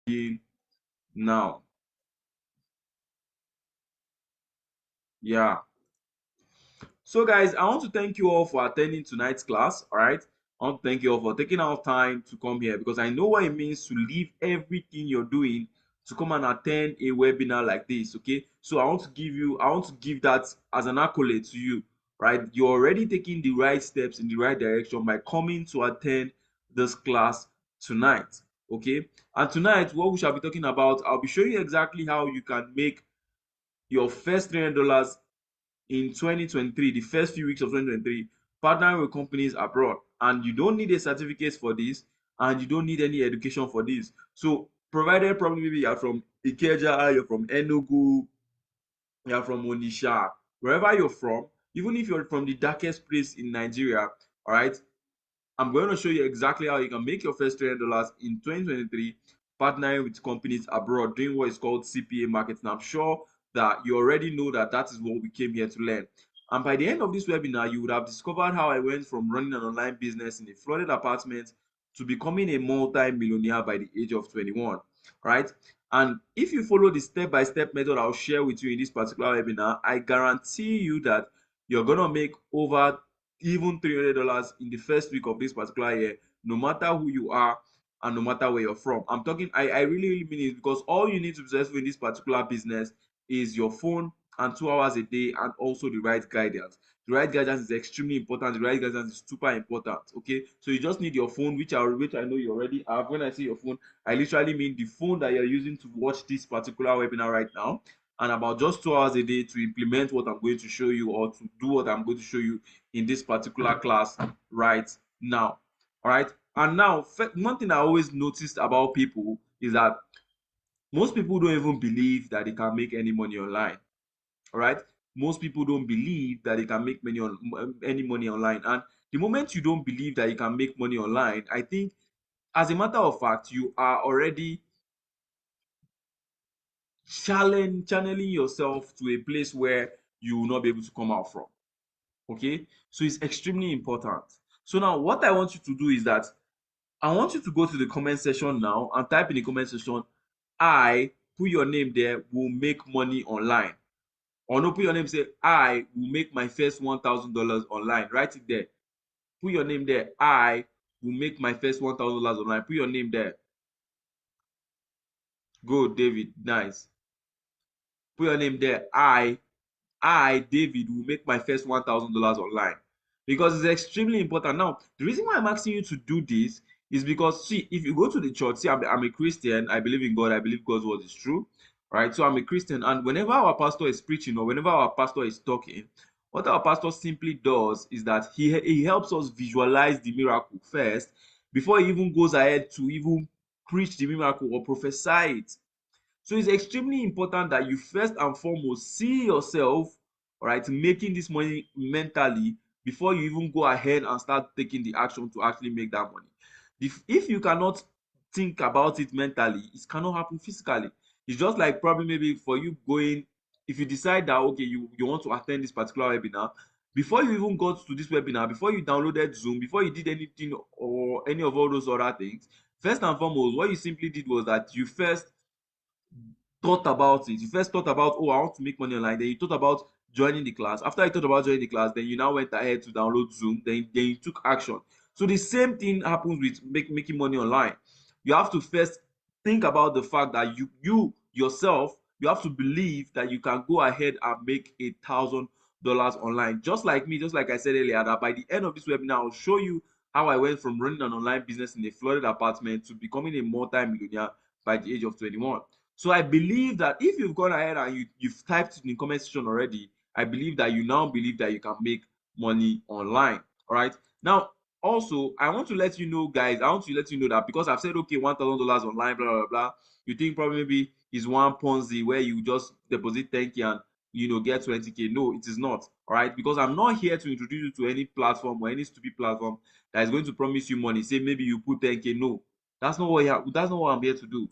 begin now. Yeah. So, guys, I want to thank you all for attending tonight's class. All right. I want to thank you all for taking out time to come here because I know what it means to leave everything you're doing to come and attend a webinar like this. Okay. So I want to give that as an accolade to you. Right. You're already taking the right steps in the right direction by coming to attend this class tonight. Okay. And tonight, what we shall be talking about, I'll be showing you exactly how you can make your first $300 in 2023, the first few weeks of 2023, partnering with companies abroad. And you don't need a certificate for this, and you don't need any education for this. So, provided probably maybe you're from Ikeja, you're from Enugu, you're from Onisha, wherever you're from, even if you're from the darkest place in Nigeria, all right, I'm going to show you exactly how you can make your first $300 in 2023 partnering with companies abroad doing what is called CPA marketing. I'm sure that you already know that that is what we came here to learn. And by the end of this webinar, you would have discovered how I went from running an online business in a flooded apartment to becoming a multi-millionaire by the age of 21, right? And if you follow the step-by-step method I'll share with you in this particular webinar, I guarantee you that you're going to make over even $300 in the first week of this particular year, no matter who you are and no matter where you're from. I'm talking, I really mean it because all you need to be successful in this particular business is your phone and 2 hours a day and also the right guidance. The right guidance is extremely important. The right guidance is super important. Okay, so you just need your phone, which I know you already have. When I say your phone, I literally mean the phone that you're using to watch this particular webinar right now, and about just 2 hours a day to implement what I'm going to show you or to do what I'm going to show you in this particular class right now. All right. And now, one thing I always noticed about people is that most people don't even believe that they can make any money online. All right. Most people don't believe that they can make any money online. And the moment you don't believe that you can make money online, I think, as a matter of fact, you are already channeling yourself to a place where you will not be able to come out from. Okay, so it's extremely important. So now what I want you to do is that I want you to go to the comment section now and type in the comment section, I, put your name there, will make money online. Or no, put your name, say, I will make my first $1,000 online. Write it there. Put your name there. I will make my first $1,000 online. Put your name there. Go, David. Nice. Put your name there. David, will make my first $1,000 online because it's extremely important. Now, the reason why I'm asking you to do this is because, see, if you go to the church, see, I'm a Christian, I believe in God, I believe God's word is true, right? So I'm a Christian, and whenever our pastor is preaching or whenever our pastor is talking, what our pastor simply does is that he helps us visualize the miracle first before he even goes ahead to even preach the miracle or prophesy it. So it's extremely important that you first and foremost see yourself, all right, making this money mentally before you even go ahead and start taking the action to actually make that money. If you cannot think about it mentally, it cannot happen physically. It's just like probably maybe for you going, if you decide that okay, you want to attend this particular webinar, before you even got to this webinar, before you downloaded Zoom, before you did anything or any of all those other things, first and foremost, what you simply did was that you first thought about it. You first thought about, oh, I want to make money online. Then you thought about joining the class. After you thought about joining the class, then you now went ahead to download Zoom. Then you took action. So the same thing happens with making money online. You have to first think about the fact that you yourself, you have to believe that you can go ahead and make $1,000 online. Just like me, just like I said earlier, that by the end of this webinar, I'll show you how I went from running an online business in a flooded apartment to becoming a multi-millionaire by the age of 21. So I believe that if you've gone ahead and you've typed in the comment section already, I believe that you now believe that you can make money online. All right. Now, also, I want to let you know, guys, I want to let you know that because I've said, okay, $1,000 online, blah, blah, blah, you think probably maybe is one Ponzi where you just deposit 10K and get 20K. No, it is not. All right. Because I'm not here to introduce you to any platform or any stupid platform that is going to promise you money. Say maybe you put 10K. No, that's not what I'm here to do.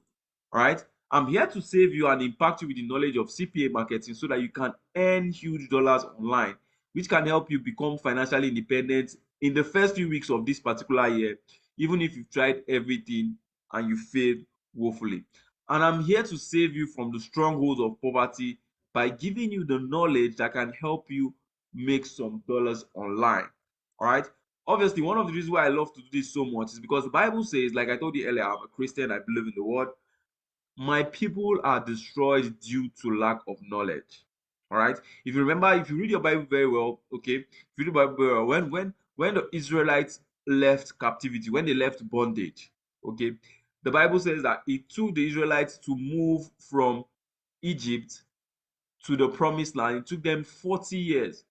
All right. I'm here to save you and impact you with the knowledge of CPA marketing so that you can earn huge dollars online, which can help you become financially independent in the first few weeks of this particular year, even if you've tried everything and you failed woefully. And I'm here to save you from the strongholds of poverty by giving you the knowledge that can help you make some dollars online. All right. Obviously, one of the reasons why I love to do this so much is because the Bible says, like I told you earlier, I'm a Christian, I believe in the word. My people are destroyed due to lack of knowledge. All right. If you remember, if you read your Bible very well, okay, if you read the Bible very well, when the Israelites left captivity, when they left bondage, okay, the Bible says that it took the Israelites to move from Egypt to the promised land. It took them 40 years.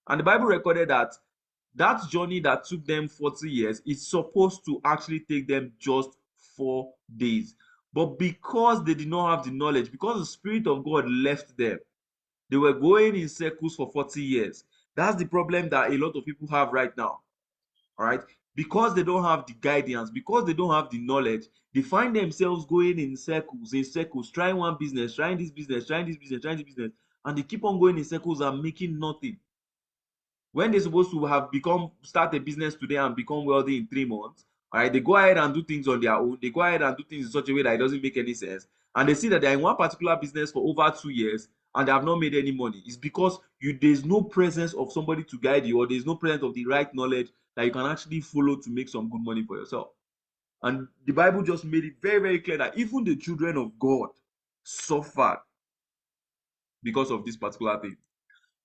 And the Bible recorded that that journey that took them 40 years is supposed to actually take them just 4 days. But because they did not have the knowledge, because the Spirit of God left them, they were going in circles for 40 years. That's the problem that a lot of people have right now. All right. Because they don't have the guidance, because they don't have the knowledge, they find themselves going in circles, trying one business, trying this business, trying this business, trying this business, and they keep on going in circles and making nothing. When they're supposed to have become start a business today and become wealthy in 3 months, all right, they go ahead and do things on their own. They go ahead and do things in such a way that it doesn't make any sense. And they see that they're in one particular business for over 2 years and they have not made any money. It's because there's no presence of somebody to guide you, or there's no presence of the right knowledge that you can actually follow to make some good money for yourself. And the Bible just made it very, very clear that even the children of God suffered because of this particular thing.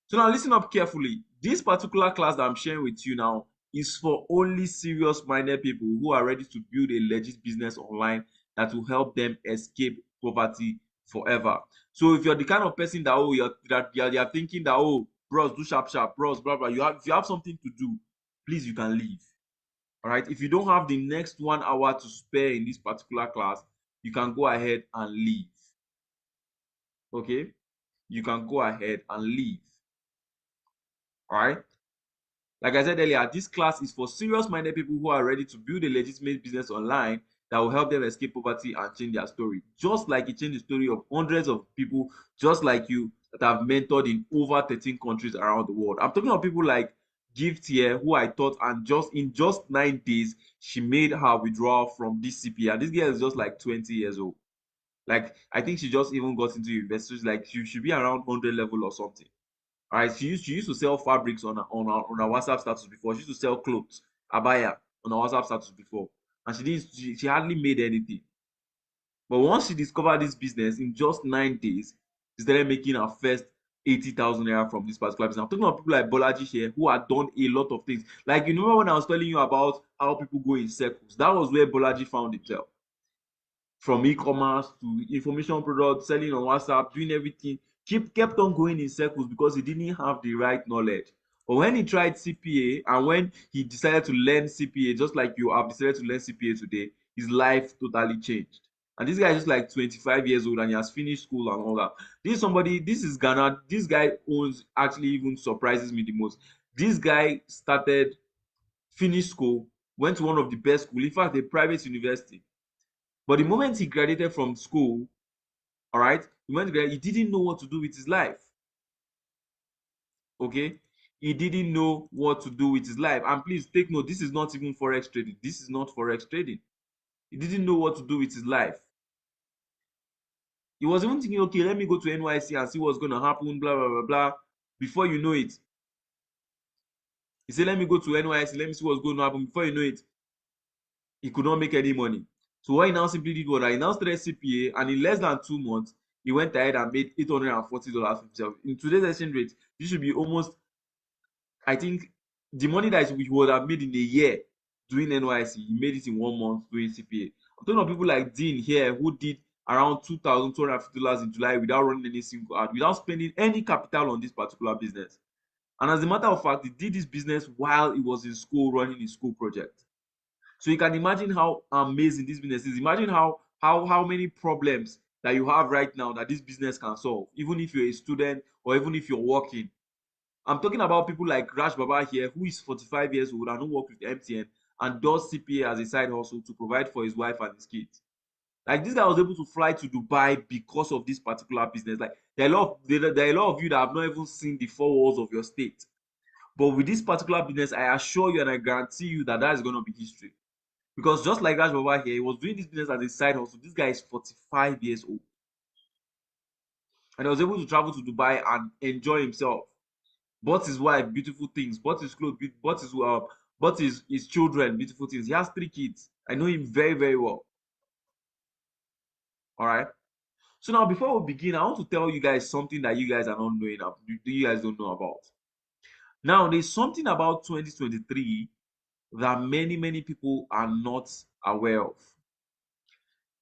So now listen up carefully. This particular class that I'm sharing with you now is for only serious-minded people who are ready to build a legit business online that will help them escape poverty forever. So if you're the kind of person that you're thinking that, oh, bros, do sharp sharp, bros, blah blah, if you have something to do, please, you can leave. All right. If you don't have the next 1 hour to spare in this particular class, you can go ahead and leave. Okay, you can go ahead and leave. All right. Like I said earlier, this class is for serious-minded people who are ready to build a legitimate business online that will help them escape poverty and change their story. Just like it changed the story of hundreds of people just like you that have mentored in over 13 countries around the world. I'm talking about people like Gift here, who I taught, and just 9 days, she made her withdrawal from this CPA. And this girl is just like 20 years old. Like, I think she just even got into university. Like, she should be around 100 level or something. All right, she used to sell fabrics on her WhatsApp status before. She used to sell clothes, abaya, on her WhatsApp status before, and she hardly made anything. But once she discovered this business, in just 9 days, she started making her first 80,000 naira from this particular business. I'm talking about people like Bolaji here who had done a lot of things. Like, you know when I was telling you about how people go in circles, that was where Bolaji found himself. From e-commerce to information products, selling on WhatsApp, doing everything. Kept on going in circles because he didn't have the right knowledge. But when he tried CPA and when he decided to learn CPA, just like you have decided to learn CPA today, his life totally changed. And this guy is just like 25 years old and he has finished school and all that. This is Ghana. This guy owns, actually even surprises me the most. This guy started, finished school, went to one of the best school, in fact, a private university. But the moment he graduated from school, all right, he didn't know what to do with his life. Okay, he didn't know what to do with his life. And please take note, this is not even forex trading. This is not forex trading. He didn't know what to do with his life. He was even thinking, okay, let me go to NYC and see what's going to happen, blah blah blah blah. Before you know it, he said, let me go to NYC, let me see what's going to happen. Before you know it, he could not make any money. So what he now simply did was that he now started CPA, and in less than 2 months, he went ahead and made $840 for himself. In today's exchange rate, this should be almost, I think, the money that he would have made in a year doing NYC, he made it in 1 month doing CPA. I'm talking about people like Dean here who did around $2,250 in July without running any single ad, without spending any capital on this particular business. And as a matter of fact, he did this business while he was in school running his school project. So you can imagine how amazing this business is. Imagine how many problems that you have right now that this business can solve, even if you're a student or even if you're working. I'm talking about people like Raj Baba here, who is 45 years old and who works with MTN and does CPA as a side hustle to provide for his wife and his kids. Like, this guy was able to fly to Dubai because of this particular business. Like, there are a lot of you that have not even seen the four walls of your state. But with this particular business, I assure you and I guarantee you that that is going to be history. Because just like that over here, he was doing this business as a side hustle. This guy is 45 years old, and he was able to travel to Dubai and enjoy himself. Bought his wife beautiful things, bought his clothes, bought his children beautiful things. He has 3 kids. I know him very, very well. All right. So now, before we begin, I want to tell you guys something that you guys are not knowing of, you guys don't know about. Now, there's something about 2023 that many people are not aware of.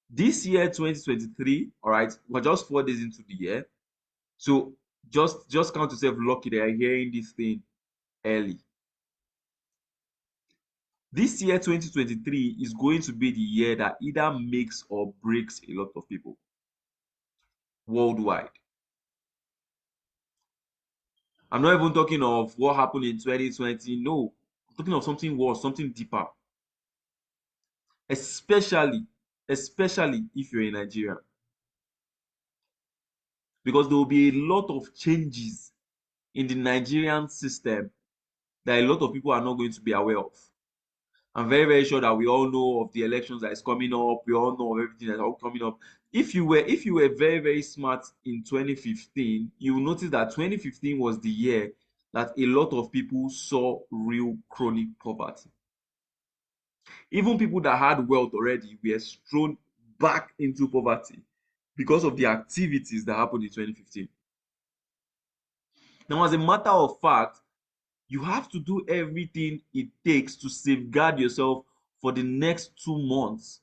This year, 2023, all right, we're just 4 days into the year. So just count yourself lucky that you're hearing this thing early. This year, 2023, is going to be the year that either makes or breaks a lot of people worldwide. I'm not even talking of what happened in 2020. No, I'm talking of something worse, something deeper. Especially, especially if you're in Nigeria. Because there will be a lot of changes in the Nigerian system that a lot of people are not going to be aware of. I'm very, very sure that we all know of the elections that is coming up. We all know of everything that's all coming up. If you were very, very smart in 2015, you will notice that 2015 was the year that a lot of people saw real chronic poverty. Even people that had wealth already were thrown back into poverty because of the activities that happened in 2015. Now, as a matter of fact, you have to do everything it takes to safeguard yourself for the next 2 months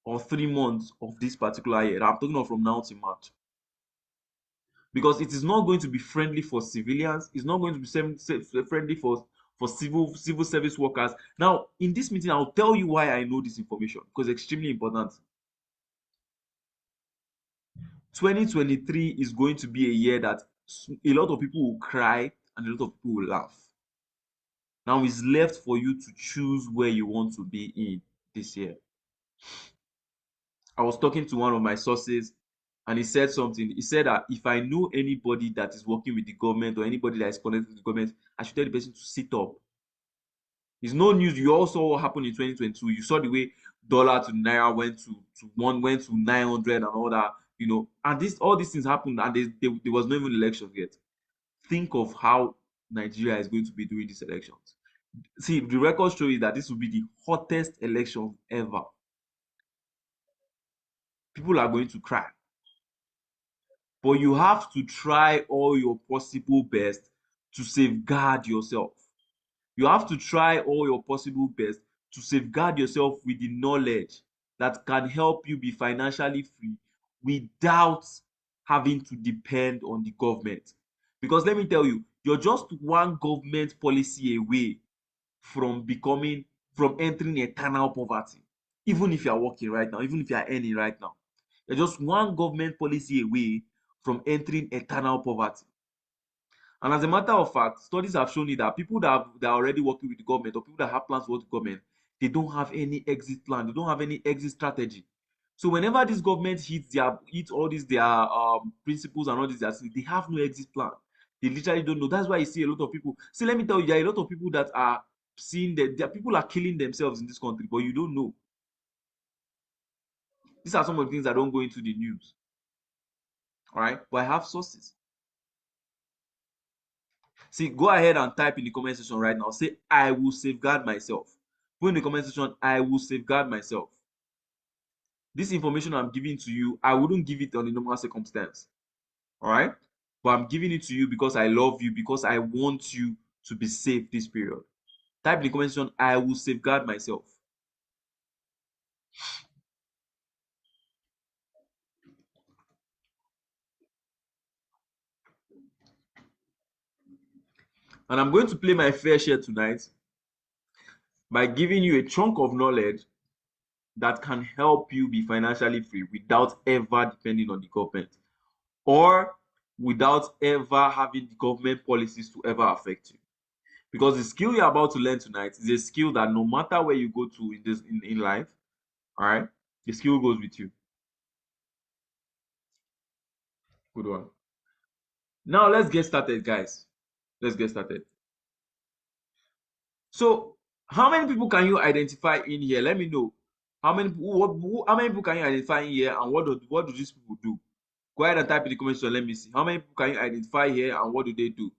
or 3 months of this particular year. I'm talking of from now to March. Because it is not going to be friendly for civilians, it's not going to be friendly for civil service workers. Now, in this meeting, I'll tell you why I know this information because it's extremely important. 2023 is going to be a year that a lot of people will cry and a lot of people will laugh. Now it's left for you to choose where you want to be in this year. I was talking to one of my sources and he said something. He said that if I know anybody that is working with the government or anybody that is connected to the government, I should tell the person to sit up. It's no news. You also saw what happened in 2022. You saw the way dollar to naira went to 900 and all that, and all these things happened and there was no even elections yet. Think of how Nigeria is going to be during these elections. See, the record show is that this will be the hottest election ever. People are going to cry. But you have to try all your possible best to safeguard yourself. You have to try all your possible best to safeguard yourself with the knowledge that can help you be financially free without having to depend on the government. Because let me tell you, you're just one government policy away from entering eternal poverty. Even if you are working right now, even if you are earning right now, you're just one government policy away from entering eternal poverty. And as a matter of fact, studies have shown you that people that are already working with the government or people that have plans to work with the government, they don't have any exit plan, they don't have any exit strategy. So whenever this government hits all these their principles and all these they have no exit plan. They literally don't know. That's why you see a lot of people. See, let me tell you, there are a lot of people that are seeing that people are killing themselves in this country, but you don't know. These are some of the things that don't go into the news. All right, but I have sources. See, go ahead and type in the comment section right now. Say, I will safeguard myself. Put in the comment section, I will safeguard myself. This information I'm giving to you, I wouldn't give it on a normal circumstance. All right? But I'm giving it to you because I love you, because I want you to be safe this period. Type in the comment section, I will safeguard myself. And I'm going to play my fair share tonight by giving you a chunk of knowledge that can help you be financially free without ever depending on the government or without ever having the government policies to ever affect you. Because the skill you're about to learn tonight is a skill that no matter where you go to in life, all right, the skill goes with you. Good one. Now let's get started, guys. Let's get started. So How many people can you identify in here? Let me know. How many people can you identify in here, and what do these people do? Go ahead and type in the comment section. Let me see. How many people can you identify here, and what do they do?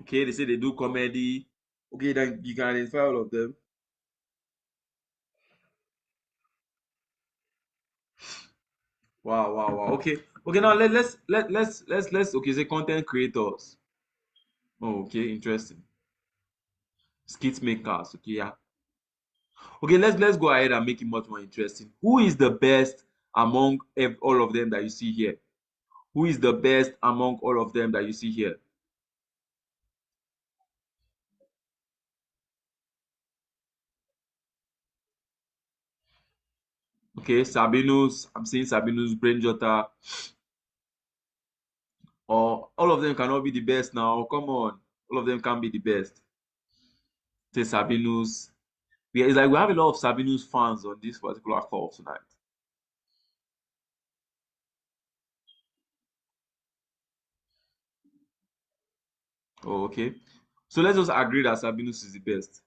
Okay, they say they do comedy. Okay, then you can identify all of them. Wow, wow, wow. Okay, okay. Now let's okay. Say content creators. Oh, okay, interesting. Skit makers. Okay, yeah. Okay, let's go ahead and make it much more interesting. Who is the best among all of them that you see here? Who is the best among all of them that you see here? Okay, Sabinus. I'm saying Sabinus, Brainjota, or all of them cannot be the best now. Come on, all of them can be the best. Say Sabinus. It's like we have a lot of Sabinus fans on this particular call tonight. Oh, okay. So let's just agree that Sabinus is the best.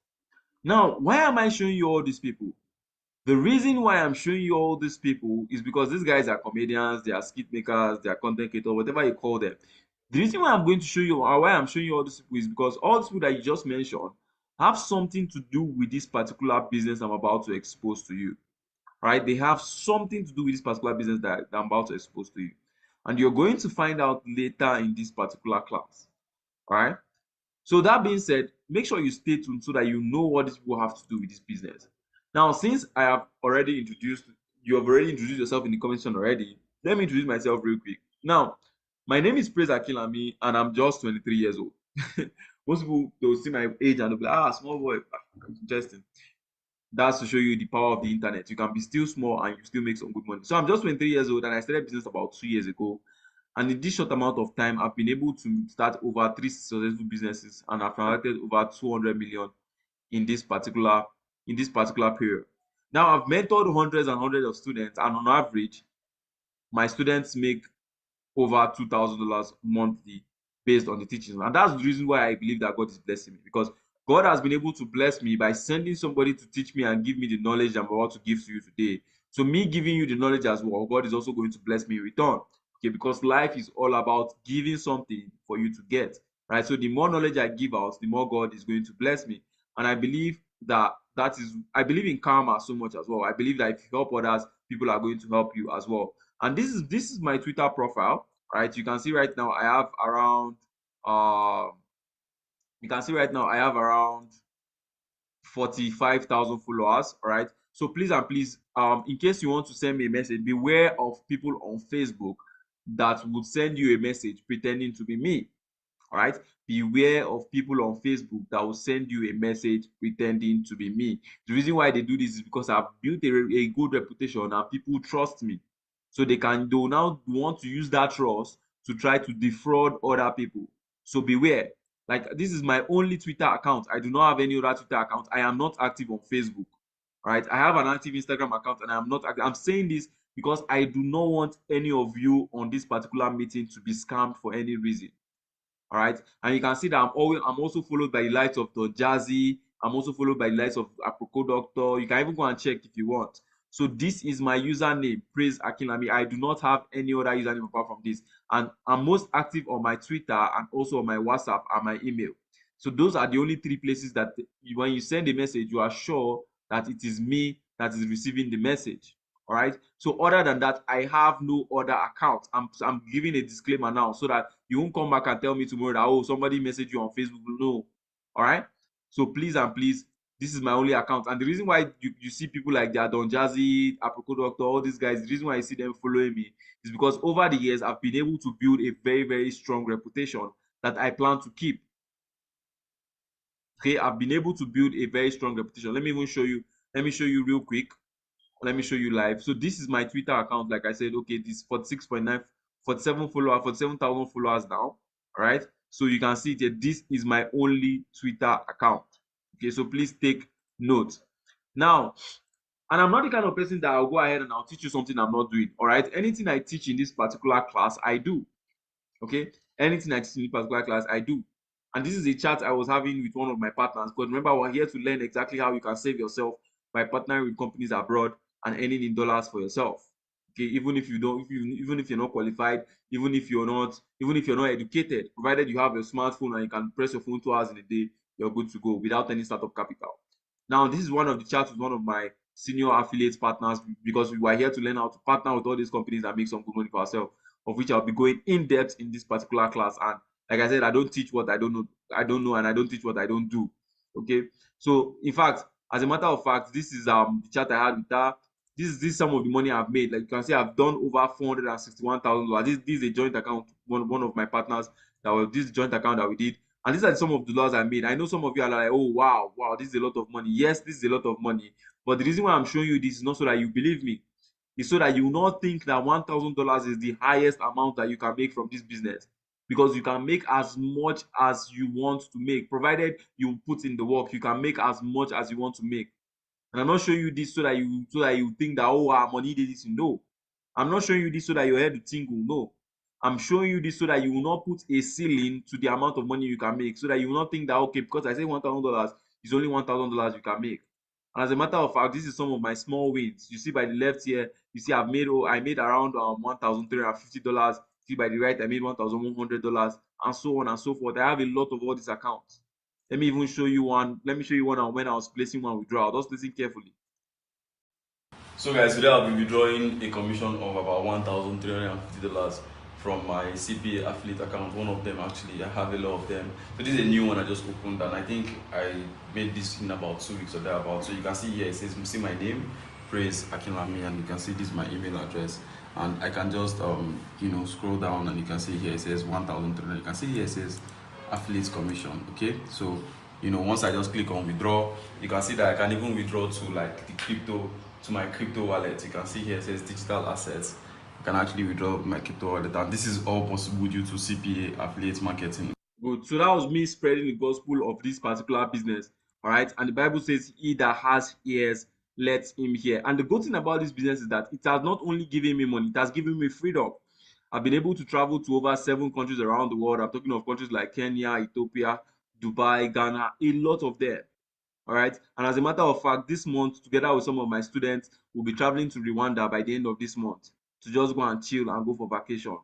Now, why am I showing you all these people? The reason why I'm showing you all these people is because these guys are comedians, they are skit makers, they are content creators, whatever you call them. The reason why I'm going to show you, or why I'm showing you all these people, is because all these people that you just mentioned have something to do with this particular business I'm about to expose to you. Right? They have something to do with this particular business that I'm about to expose to you. And you're going to find out later in this particular class. All right? So that being said, make sure you stay tuned so that you know what these people have to do with this business. Now, since you have already introduced yourself in the comment section already. Let me introduce myself real quick. Now, my name is Praise Akilami, and I'm just 23 years old. Most people they'll see my age and they'll be like, small boy. Interesting. That's to show you the power of the internet. You can be still small and you still make some good money. So I'm just 23 years old and I started business about 2 years ago. And in this short amount of time, I've been able to start over three successful businesses and I've transacted over 200 million in this particular period. Now I've mentored hundreds and hundreds of students, and on average, my students make over $2,000 monthly based on the teachings. And that's the reason why I believe that God is blessing me, because God has been able to bless me by sending somebody to teach me and give me the knowledge I'm about to give to you today. So, me giving you the knowledge as well, God is also going to bless me in return. Okay, because life is all about giving something for you to get, right? So, the more knowledge I give out, the more God is going to bless me. And I believe I believe in karma so much as well. I believe that if you help others, people are going to help you as well. And this is my Twitter profile, right? You can see right now I have around uh you can see right now I have around 45,000 followers, all right? So please and please, in case you want to send me a message, beware of people on Facebook that would send you a message pretending to be me. All right, beware of people on Facebook that will send you a message pretending to be me. The reason why they do this is because I've built a good reputation and people trust me, so they will now want to use that trust to try to defraud other people. So beware. Like, this is my only Twitter account. I do not have any other Twitter account. I am not active on Facebook. All right, I have an active Instagram account and I am not active. I'm saying this because I do not want any of you on this particular meeting to be scammed for any reason. All right, and you can see that I'm also followed by the likes of the Jazzy. I'm also followed by the likes of Aproko Doctor. You can even go and check if you want. So this is my username, Praise Akinlami. I do not have any other username apart from this, and I'm most active on my Twitter and also on my WhatsApp and my email. So those are the only three places that when you send a message, you are sure that it is me that is receiving the message. All right, so other than that, I have no other account. I'm giving a disclaimer now so that you won't come back and tell me tomorrow that, oh, somebody messaged you on Facebook. No. All right, so please and please, this is my only account. And the reason why you see people like that, Don Jazzy, Aproko Doctor, all these guys, the reason why I see them following me is because over the years I've been able to build a very, very strong reputation that I plan to keep. Okay, I've been able to build a very strong reputation. Let me show you real quick. Let me show you live. So this is my Twitter account. Like I said, okay, this 46.9, 47 followers, 47,000 followers now. All right. So you can see that this is my only Twitter account. Okay, so please take note. Now, And I'm not the kind of person that I'll go ahead and I'll teach you something I'm not doing. All right. Anything I teach in this particular class, I do. Okay. Anything I teach in this particular class, I do. And this is a chat I was having with one of my partners. Because remember, we're here to learn exactly how you can save yourself by partnering with companies abroad and earning in dollars for yourself. Okay, even if you don't, even if you're not qualified, even if you're not educated, provided you have your smartphone and you can press your phone 2 hours in a day, you're good to go without any startup capital. Now, this is one of the chats with one of my senior affiliate partners because we were here to learn how to partner with all these companies and make some good money for ourselves, of which I'll be going in depth in this particular class. And like I said, I don't teach what I don't know, and I don't teach what I don't do. Okay. So in fact, as a matter of fact, this is the chat I had with her. This is some of the money I've made. Like you can see, I've done over $461,000. This is a joint account, one of my partners that was this joint account that we did. And these are some of the dollars I made. I know some of you are like, oh wow, wow, this is a lot of money. Yes, this is a lot of money. But the reason why I'm showing you this is not so that you believe me. It's so that you will not think that $1,000 is the highest amount that you can make from this business. Because you can make as much as you want to make, provided you put in the work. You can make as much as you want to make. And I'm not showing you this so that you think that oh money did this. No, I'm not showing you this so that your head will tingle. No, I'm showing you this so that you will not put a ceiling to the amount of money you can make, so that you will not think that okay, because I say $1,000, it's only $1,000 you can make. And as a matter of fact, this is some of my small wins. You see by the left here, you see I made around $1,350. See by the right, I made $1,100, and so on and so forth. I have a lot of all these accounts. Let me even show you one. Let me show you one when I was placing one withdrawal. Just listen carefully. So guys, today I'll be withdrawing a commission of about $1,350 from my CPA affiliate account. One of them actually, I have a lot of them. So this is a new one I just opened, and I think I made this in about 2 weeks or thereabout. So you can see here it says, see my name, Praise Akinlami, and you can see this is my email address. And I can just scroll down, and you can see here it says 1,300. You can see here it says affiliate commission. Okay, so once I just click on withdraw, you can see that I can even withdraw to like the crypto, to my crypto wallet. You can see here it says digital assets. I can actually withdraw my crypto wallet, and this is all possible due to CPA affiliate marketing. Good. So that was me spreading the gospel of this particular business. All right. And the Bible says, he that has ears, let him hear. And the good thing about this business is that it has not only given me money, it has given me freedom. I've been able to travel to over 7 countries around the world. I'm talking of countries like Kenya, Ethiopia, Dubai, Ghana, a lot of them. All right. And as a matter of fact, this month, together with some of my students, we'll be traveling to Rwanda by the end of this month to just go and chill and go for vacation.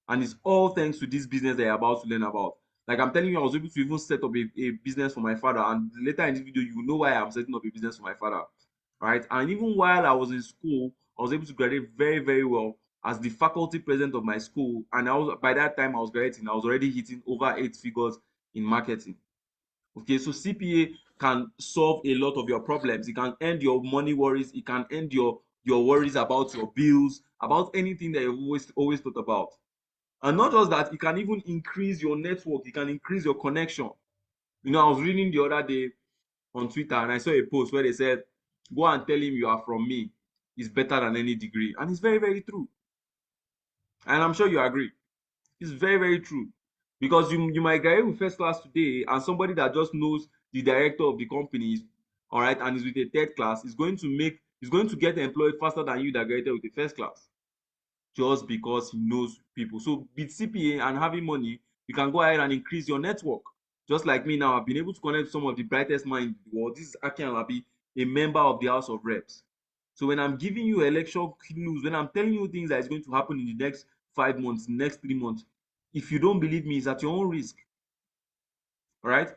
And it's all thanks to this business that you're about to learn about. Like I'm telling you, I was able to even set up a business for my father. And later in this video, you will know why I'm setting up a business for my father. Right. And even while I was in school, I was able to graduate very, very well as the faculty president of my school. And I was by that time I was graduating, I was already hitting over 8 figures in marketing. Okay, so CPA can solve a lot of your problems. It can end your money worries. It can end your worries about your bills, about anything that you've always thought about. And not just that, it can even increase your network. It can increase your connection. I was reading the other day on Twitter and I saw a post where they said, "Go and tell him you are from me. It's better than any degree," and it's very, very true. And I'm sure you agree. It's very, very true. Because you might graduate with first class today, and somebody that just knows the director of the company, all right, and is with a third class, is going to get employed faster than you that graduated with a first class, just because he knows people. So with CPA and having money, you can go ahead and increase your network. Just like me now, I've been able to connect with some of the brightest minds in the world. This is Aki Alabi, a member of the House of Reps. So when I'm giving you election clues, when I'm telling you things that is going to happen in the next 5 months, next 3 months, if you don't believe me, it's at your own risk. All right,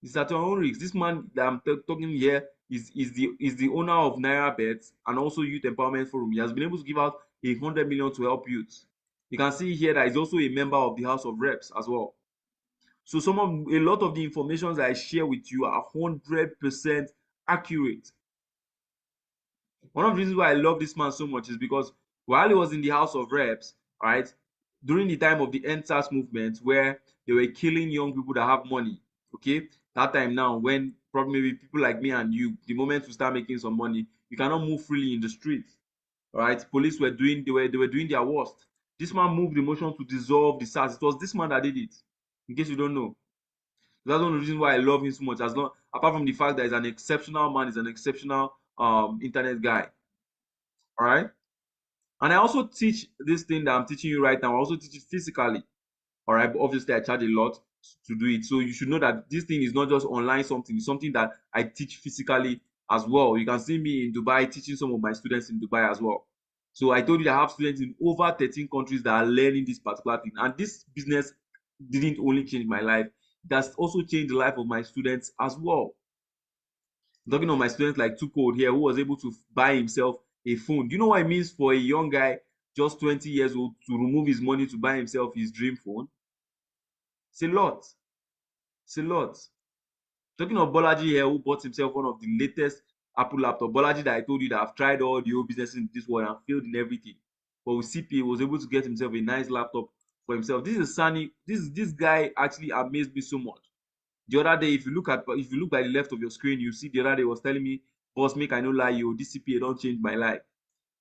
it's at your own risk. This man that I'm talking here is the owner of Naira Bets and also Youth Empowerment Forum. He has been able to give out 100 million to help youth. You can see here that he's also a member of the House of Reps as well. So a lot of the information that I share with you are 100% accurate. One of the reasons why I love this man so much is because while he was in the House of Reps, right, during the time of the NSAS movement where they were killing young people that have money, okay, that time now when probably maybe people like me and you, the moment we start making some money, you cannot move freely in the streets, right? Police were doing they were doing their worst. This man moved the motion to dissolve the SARS. It was this man that did it. In case you don't know, that's one of the reasons why I love him so much. As long apart from the fact that he's an exceptional man, he's an exceptional internet guy. All right. And I also teach this thing that I'm teaching you right now. I also teach it physically. All right. But obviously, I charge a lot to do it. So you should know that this thing is not just online something, it's something that I teach physically as well. You can see me in Dubai teaching some of my students in Dubai as well. So I told you that I have students in over 13 countries that are learning this particular thing. And this business didn't only change my life, it has also changed the life of my students as well. Talking of my students like Tucode here, who was able to buy himself a phone. Do you know what it means for a young guy just 20 years old to remove his money to buy himself his dream phone? It's a lot. It's a lot. Talking of Bolaji here, who bought himself one of the latest Apple laptop. Bolaji that I told you that I've tried all the old businesses in this world and failed in everything. But with CPA, he was able to get himself a nice laptop for himself. This is Sani. This guy actually amazed me so much. The other day, if you look by the left of your screen, you see the other day was telling me, boss, make I no lie, you this CPA don't change my life.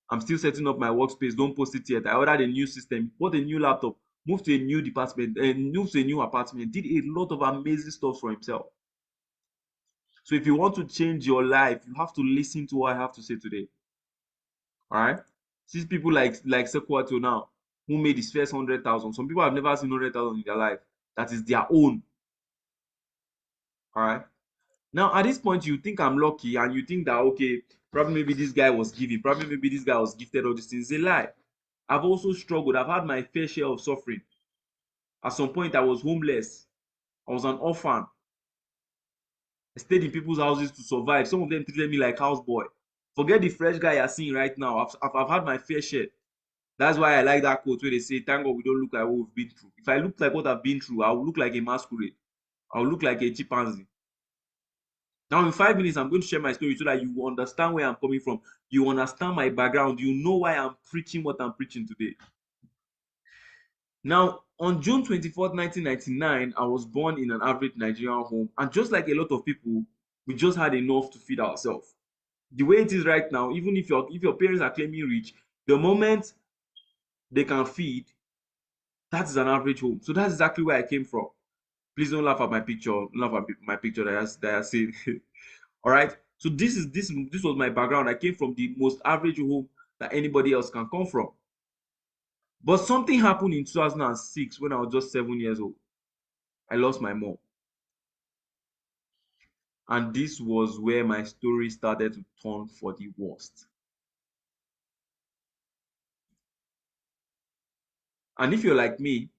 I'm still setting up my workspace. Don't post it yet. I ordered a new system, bought a new laptop, moved to a new department, and moved to a new apartment. Did a lot of amazing stuff for himself. So if you want to change your life, you have to listen to what I have to say today. All right. See people like Sekwato now, who made his first 100,000. Some people have never seen 100,000 in their life. That is their own. All right. Now, at this point, you think I'm lucky and you think that, okay, probably maybe this guy was giving, probably maybe this guy was gifted all these things. It's a lie. I've also struggled. I've had my fair share of suffering. At some point, I was homeless. I was an orphan. I stayed in people's houses to survive. Some of them treated me like houseboy. Forget the fresh guy you're seeing right now. I've had my fair share. That's why I like that quote where they say, thank God we don't look like what we've been through. If I look like what I've been through, I'll look like a masquerade. I'll look like a chimpanzee. Now, in 5 minutes, I'm going to share my story so that you understand where I'm coming from. You understand my background. You know why I'm preaching what I'm preaching today. Now, on June 24th, 1999, I was born in an average Nigerian home. And just like a lot of people, we just had enough to feed ourselves. The way it is right now, even if your parents are claiming rich, the moment they can feed, that is an average home. So that's exactly where I came from. Please don't laugh at my picture. Don't laugh at my picture that I see. All right. So this was my background. I came from the most average home that anybody else can come from. But something happened in 2006 when I was just 7 years old. I lost my mom. And this was where my story started to turn for the worst. And if you're like me,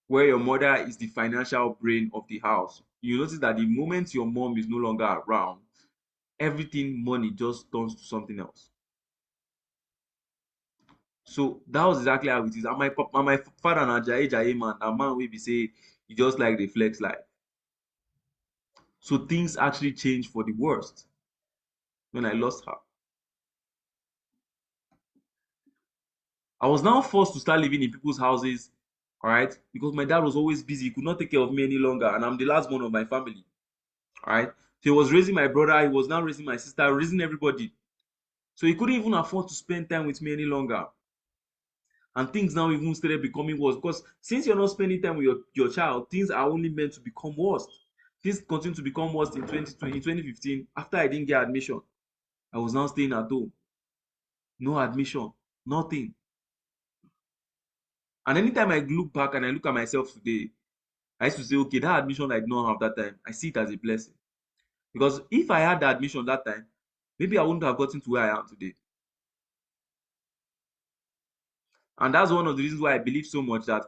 where your mother is the financial brain of the house, you notice that the moment your mom is no longer around, everything money just turns to something else. So that was exactly how it is. And my father na Jaye man, a man will be say he just like the flex life. So things actually changed for the worst when I lost her. I was now forced to start living in people's houses, all right, because my dad was always busy. He could not take care of me any longer, and I'm the last one of my family, all right. So he was raising my brother, he was now raising my sister, raising everybody. So he couldn't even afford to spend time with me any longer. And things now even started becoming worse because since you're not spending time with your child, things are only meant to become worse. Things continue to become worse in 2020, 2015. After I didn't get admission, I was now staying at home. No admission, nothing. And anytime I look back and I look at myself today, I used to say, okay, that admission I did not have that time, I see it as a blessing. Because if I had the admission that time, maybe I wouldn't have gotten to where I am today. And that's one of the reasons why I believe so much that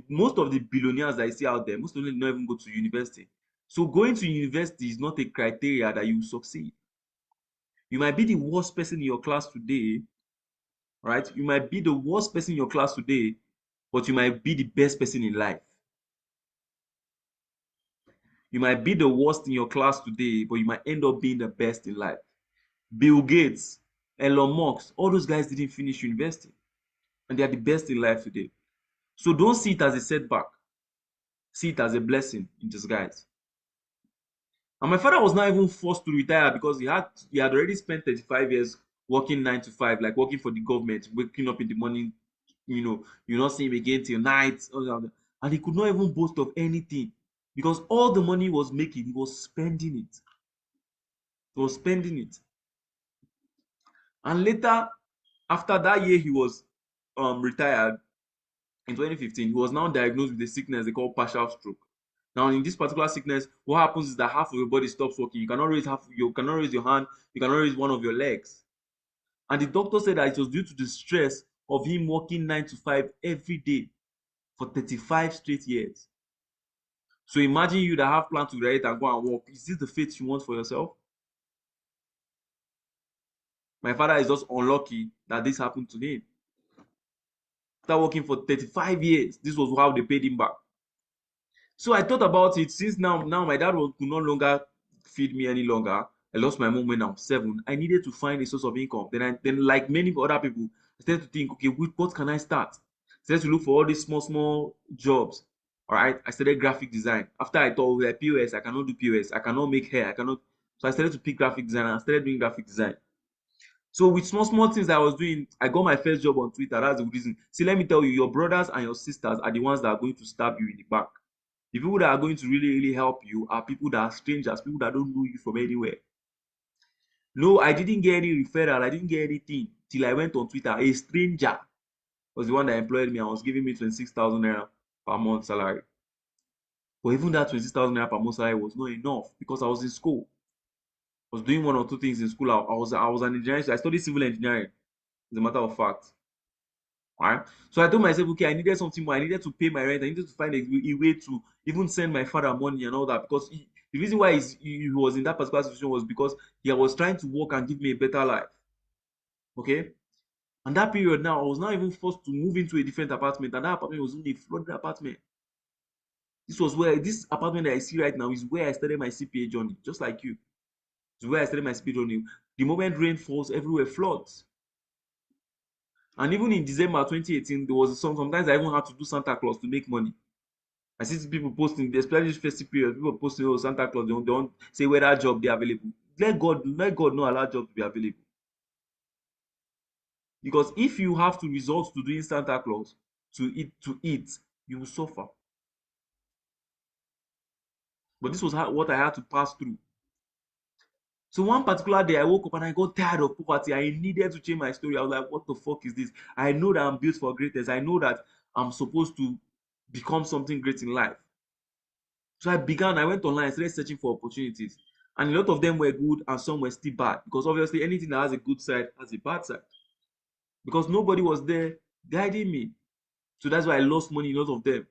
most of the billionaires that I see out there, most of them don't even go to university. So going to university is not a criteria that you succeed. You might be the worst person in your class today, right? You might be the worst person in your class today, but you might be the best person in life. You might be the worst in your class today, but you might end up being the best in life. Bill Gates, Elon Musk, all those guys didn't finish university, and they are the best in life today. So don't see it as a setback. See it as a blessing in disguise. And my father was not even forced to retire because he had already spent 35 years working 9 to 5, like working for the government, waking up in the morning, you not see him again till night, and he could not even boast of anything because all the money he was making, he was spending it. He was spending it. And later, after that year, he was retired in 2015. He was now diagnosed with a sickness they call partial stroke. Now, in this particular sickness, what happens is that half of your body stops working. You cannot raise your hand, you cannot raise one of your legs. And the doctor said that it was due to the stress of him working 9 to 5 every day for 35 straight years. So imagine you that have planned to graduate and go and work. Is this the fate you want for yourself? My father is just unlucky that this happened to him. After working for 35 years, this was how they paid him back. So I thought about it since now my dad could no longer feed me any longer. I lost my mom when I was 7. I needed to find a source of income. Then like many other people, I started to think, okay, what can I start? I started to look for all these small jobs. All right, I started graphic design. After I thought, like POS, I cannot do POS. I cannot make hair. I cannot. So I started to pick graphic design and I started doing graphic design. So with small things that I was doing, I got my first job on Twitter. That's the reason. See, let me tell you, your brothers and your sisters are the ones that are going to stab you in the back. The people that are going to really help you are people that are strangers, people that don't know you from anywhere. No, I didn't get any referral. I didn't get anything till I went on Twitter. A stranger was the one that employed me and was giving me 26,000 naira per month salary. But even that 26,000 naira per month salary was not enough because I was in school. I was doing one or two things in school. I was an engineer. I studied civil engineering, as a matter of fact. Right? So I told myself, okay, I needed something more. I needed to pay my rent. I needed to find a way to even send my father money and all that because the reason why he was in that particular situation was because he was trying to work and give me a better life. Okay. And that period now, I was now even forced to move into a different apartment, and that apartment was in a flooded apartment. This apartment that I see right now is where I started my CPA journey, just like you. It's where I started my CPA journey. The moment rain falls, everywhere floods. And even in December 2018, there was sometimes I even had to do Santa Claus to make money. I see people posting, especially this festive period, people posting, oh, Santa Claus, they don't say whether job they available. Let God not allow job to be available. Because if you have to resort to doing Santa Claus to eat, you will suffer. But this was what I had to pass through. So one particular day, I woke up and I got tired of poverty. I needed to change my story. I was like, what the fuck is this? I know that I'm built for greatness. I know that I'm supposed to become something great in life. So I went online, I started searching for opportunities. And a lot of them were good and some were still bad. Because obviously anything that has a good side has a bad side. Because nobody was there guiding me. So that's why I lost money in a lot of them.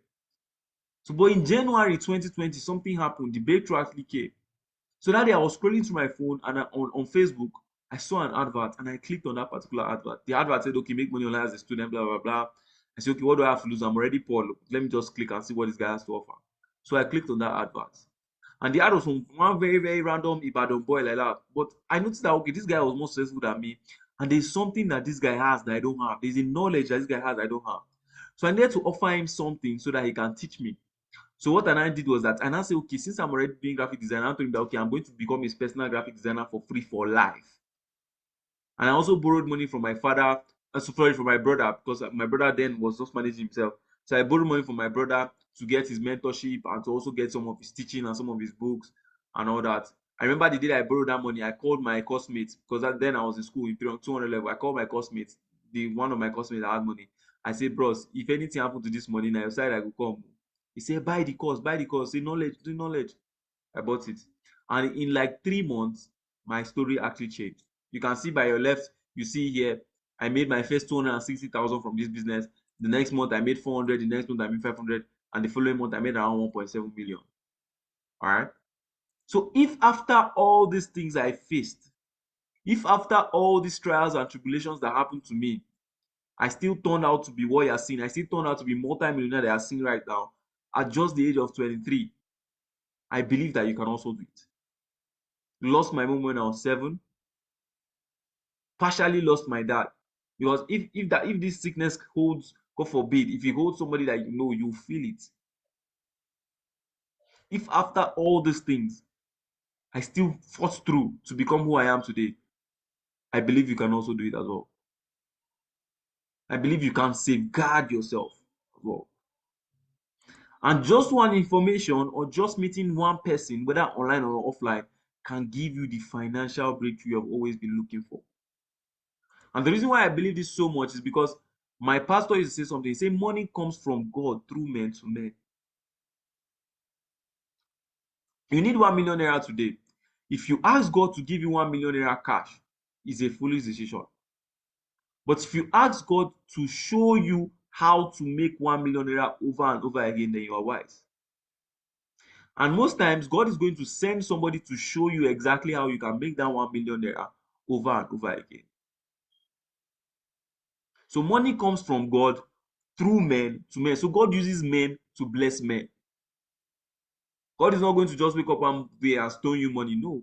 So but in January 2020, something happened. The breakthrough actually came. So that day I was scrolling through my phone and on Facebook, I saw an advert and I clicked on that particular advert. The advert said, okay, make money online as a student, blah, blah, blah. I said, okay, what do I have to lose? I'm already poor. Let me just click and see what this guy has to offer. So I clicked on that advert. And the ad was from one very random Ibadan boy like that. But I noticed that, okay, this guy was more successful than me. And there's something that this guy has that I don't have. There's a knowledge that this guy has that I don't have. So I needed to offer him something so that he can teach me. So what I did was that I now say, okay, since I'm already doing graphic design, I told him that, okay, I'm going to become his personal graphic designer for free for life. And I also borrowed money from my father, sorry, from my brother, because my brother then was just managing himself. So I borrowed money from my brother to get his mentorship and to also get some of his teaching and some of his books and all that. I remember the day I borrowed that money, I called my classmates because then I was in school in 200 level. I called my classmates, the one of my classmates that had money. I said, bros, if anything happened to this money, now your side I will come. He said, buy the course, buy the course. Say knowledge, do knowledge. I bought it. And in like 3 months, my story actually changed. You can see by your left, you see here, I made my first 260,000 from this business. The next month, I made 400. The next month, I made 500. And the following month, I made around 1.7 million. All right. So if after all these things I faced, if after all these trials and tribulations that happened to me, I still turned out to be what you're seeing, I still turned out to be multi-millionaire that you're seeing right now at just the age of 23, I believe that you can also do it. Lost my mom when I was 7, partially lost my dad. Because if this sickness holds, God forbid, if it holds somebody that you know, you feel it. If after all these things, I still fought through to become who I am today, I believe you can also do it as well. I believe you can safeguard yourself as well. And just one information or just meeting one person, whether online or offline, can give you the financial breakthrough you've always been looking for. And the reason why I believe this so much is because my pastor used to say something. He said, money comes from God through men to men. You need 1 million naira today. If you ask God to give you 1 million naira cash, it's a foolish decision. But if you ask God to show you how to make 1 million naira over and over again, then you are wise. And most times, God is going to send somebody to show you exactly how you can make that 1 million naira over and over again. So money comes from God through men to men. So God uses men to bless men. God is not going to just wake up one day and stone you money. No.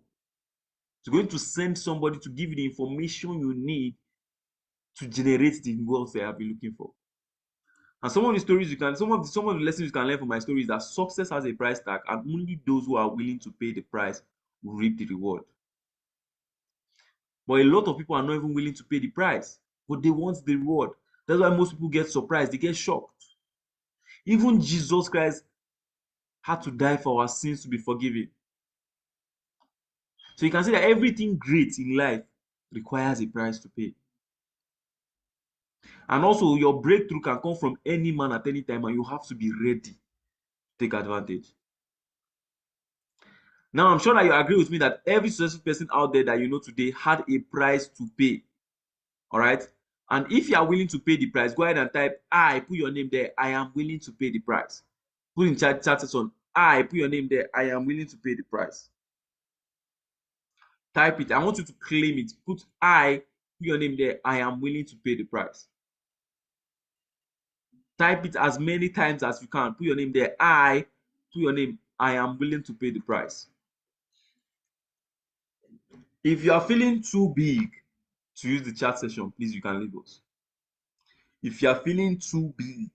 He's going to send somebody to give you the information you need to generate the wealth that you have been looking for. And some of the stories you can, some of the lessons you can learn from my story is that success has a price tag, and only those who are willing to pay the price will reap the reward. But a lot of people are not even willing to pay the price, but they want the reward. That's why most people get surprised, they get shocked. Even Jesus Christ had to die for our sins to be forgiven. So you can see that everything great in life requires a price to pay. And also, your breakthrough can come from any man at any time, and you have to be ready to take advantage. Now, I'm sure that you agree with me that every successful person out there that you know today had a price to pay. All right. And if you are willing to pay the price, go ahead and type I, put your name there. I am willing to pay the price. Put in chat section I, put your name there. I am willing to pay the price. Type it. I want you to claim it. Put I, put your name there. I am willing to pay the price. Type it as many times as you can. Put your name there. I, put your name. I am willing to pay the price. If you are feeling too big to use the chat session, please, you can leave us. If you are feeling too big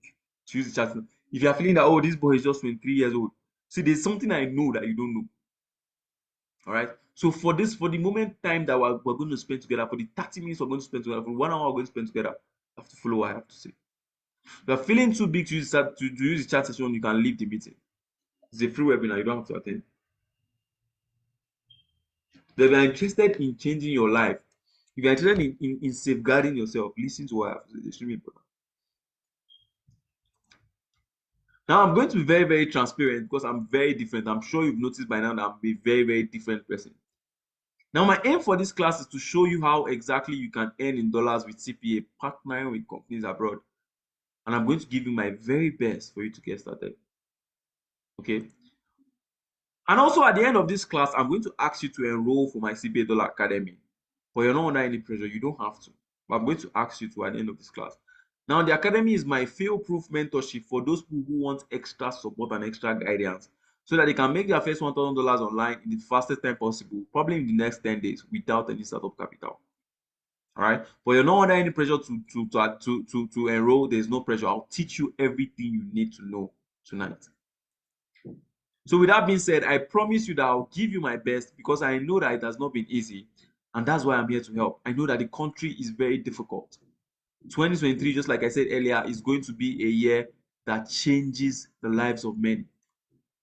to use the chat session, if you are feeling that, oh, this boy is just 23 years old, see, there's something I know that you don't know. All right. So for the moment time that we're going to spend together, for the 30 minutes we're going to spend together, for 1 hour we're going to spend together, you have to follow what I have to say. If you're feeling too big to use the chat session, you can leave the meeting. It's a free webinar, you don't have to attend. If you're interested in changing your life, if you're interested in safeguarding yourself, listen to what I have to say. It's extremely important. Now I'm going to be very, very transparent because I'm very different. I'm sure you've noticed by now that I'm a very, very different person. Now, my aim for this class is to show you how exactly you can earn in dollars with CPA, partnering with companies abroad. And I'm going to give you my very best for you to get started. Okay. And also at the end of this class, I'm going to ask you to enroll for my CPA Dollar Academy. But you're not under any pressure. You don't have to. But I'm going to ask you to at the end of this class. Now, the academy is my fail-proof mentorship for those people who want extra support and extra guidance so that they can make their first $1,000 online in the fastest time possible, probably in the next 10 days without any startup capital. All right. But you're not under any pressure to enroll. There's no pressure. I'll teach you everything you need to know tonight. So with that being said, I promise you that I'll give you my best because I know that it has not been easy. And that's why I'm here to help. I know that the country is very difficult. 2023, just like I said earlier, is going to be a year that changes the lives of many.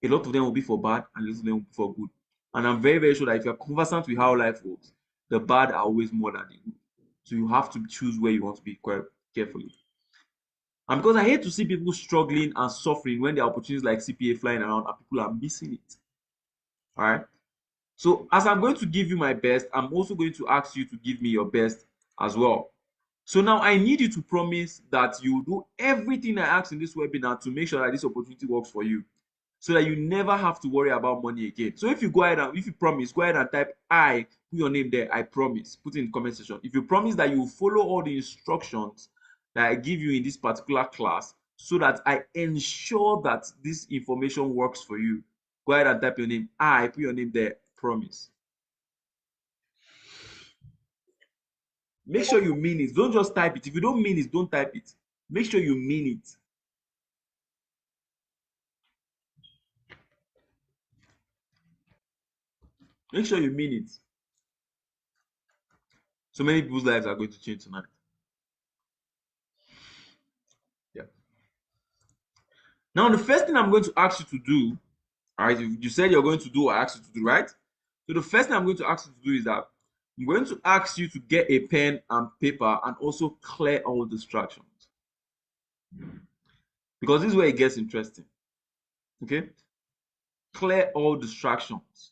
A lot of them will be for bad and a lot of them will be for good. And I'm very, very sure that if you're conversant with how life works, the bad are always more than the good. So you have to choose where you want to be quite carefully. And because I hate to see people struggling and suffering when there are opportunities like CPA flying around and people are missing it. All right. So as I'm going to give you my best, I'm also going to ask you to give me your best as well. So now I need you to promise that you do everything I ask in this webinar to make sure that this opportunity works for you, so that you never have to worry about money again. So if you go ahead and if you promise, go ahead and type I, put your name there, I promise, put it in the comment section. If you promise that you will follow all the instructions that I give you in this particular class so that I ensure that this information works for you, go ahead and type your name, I, put your name there, promise. Make sure you mean it. Don't just type it. If you don't mean it, don't type it. Make sure you mean it. Make sure you mean it. So many people's lives are going to change tonight. Yeah. Now, the first thing I'm going to ask you to do, all right, you said you're going to do what I asked you to do, right? So So the first thing I'm going to ask you to do is that I'm going to ask you to get a pen and paper and also clear all distractions, because this is where it gets interesting. Okay, clear all distractions.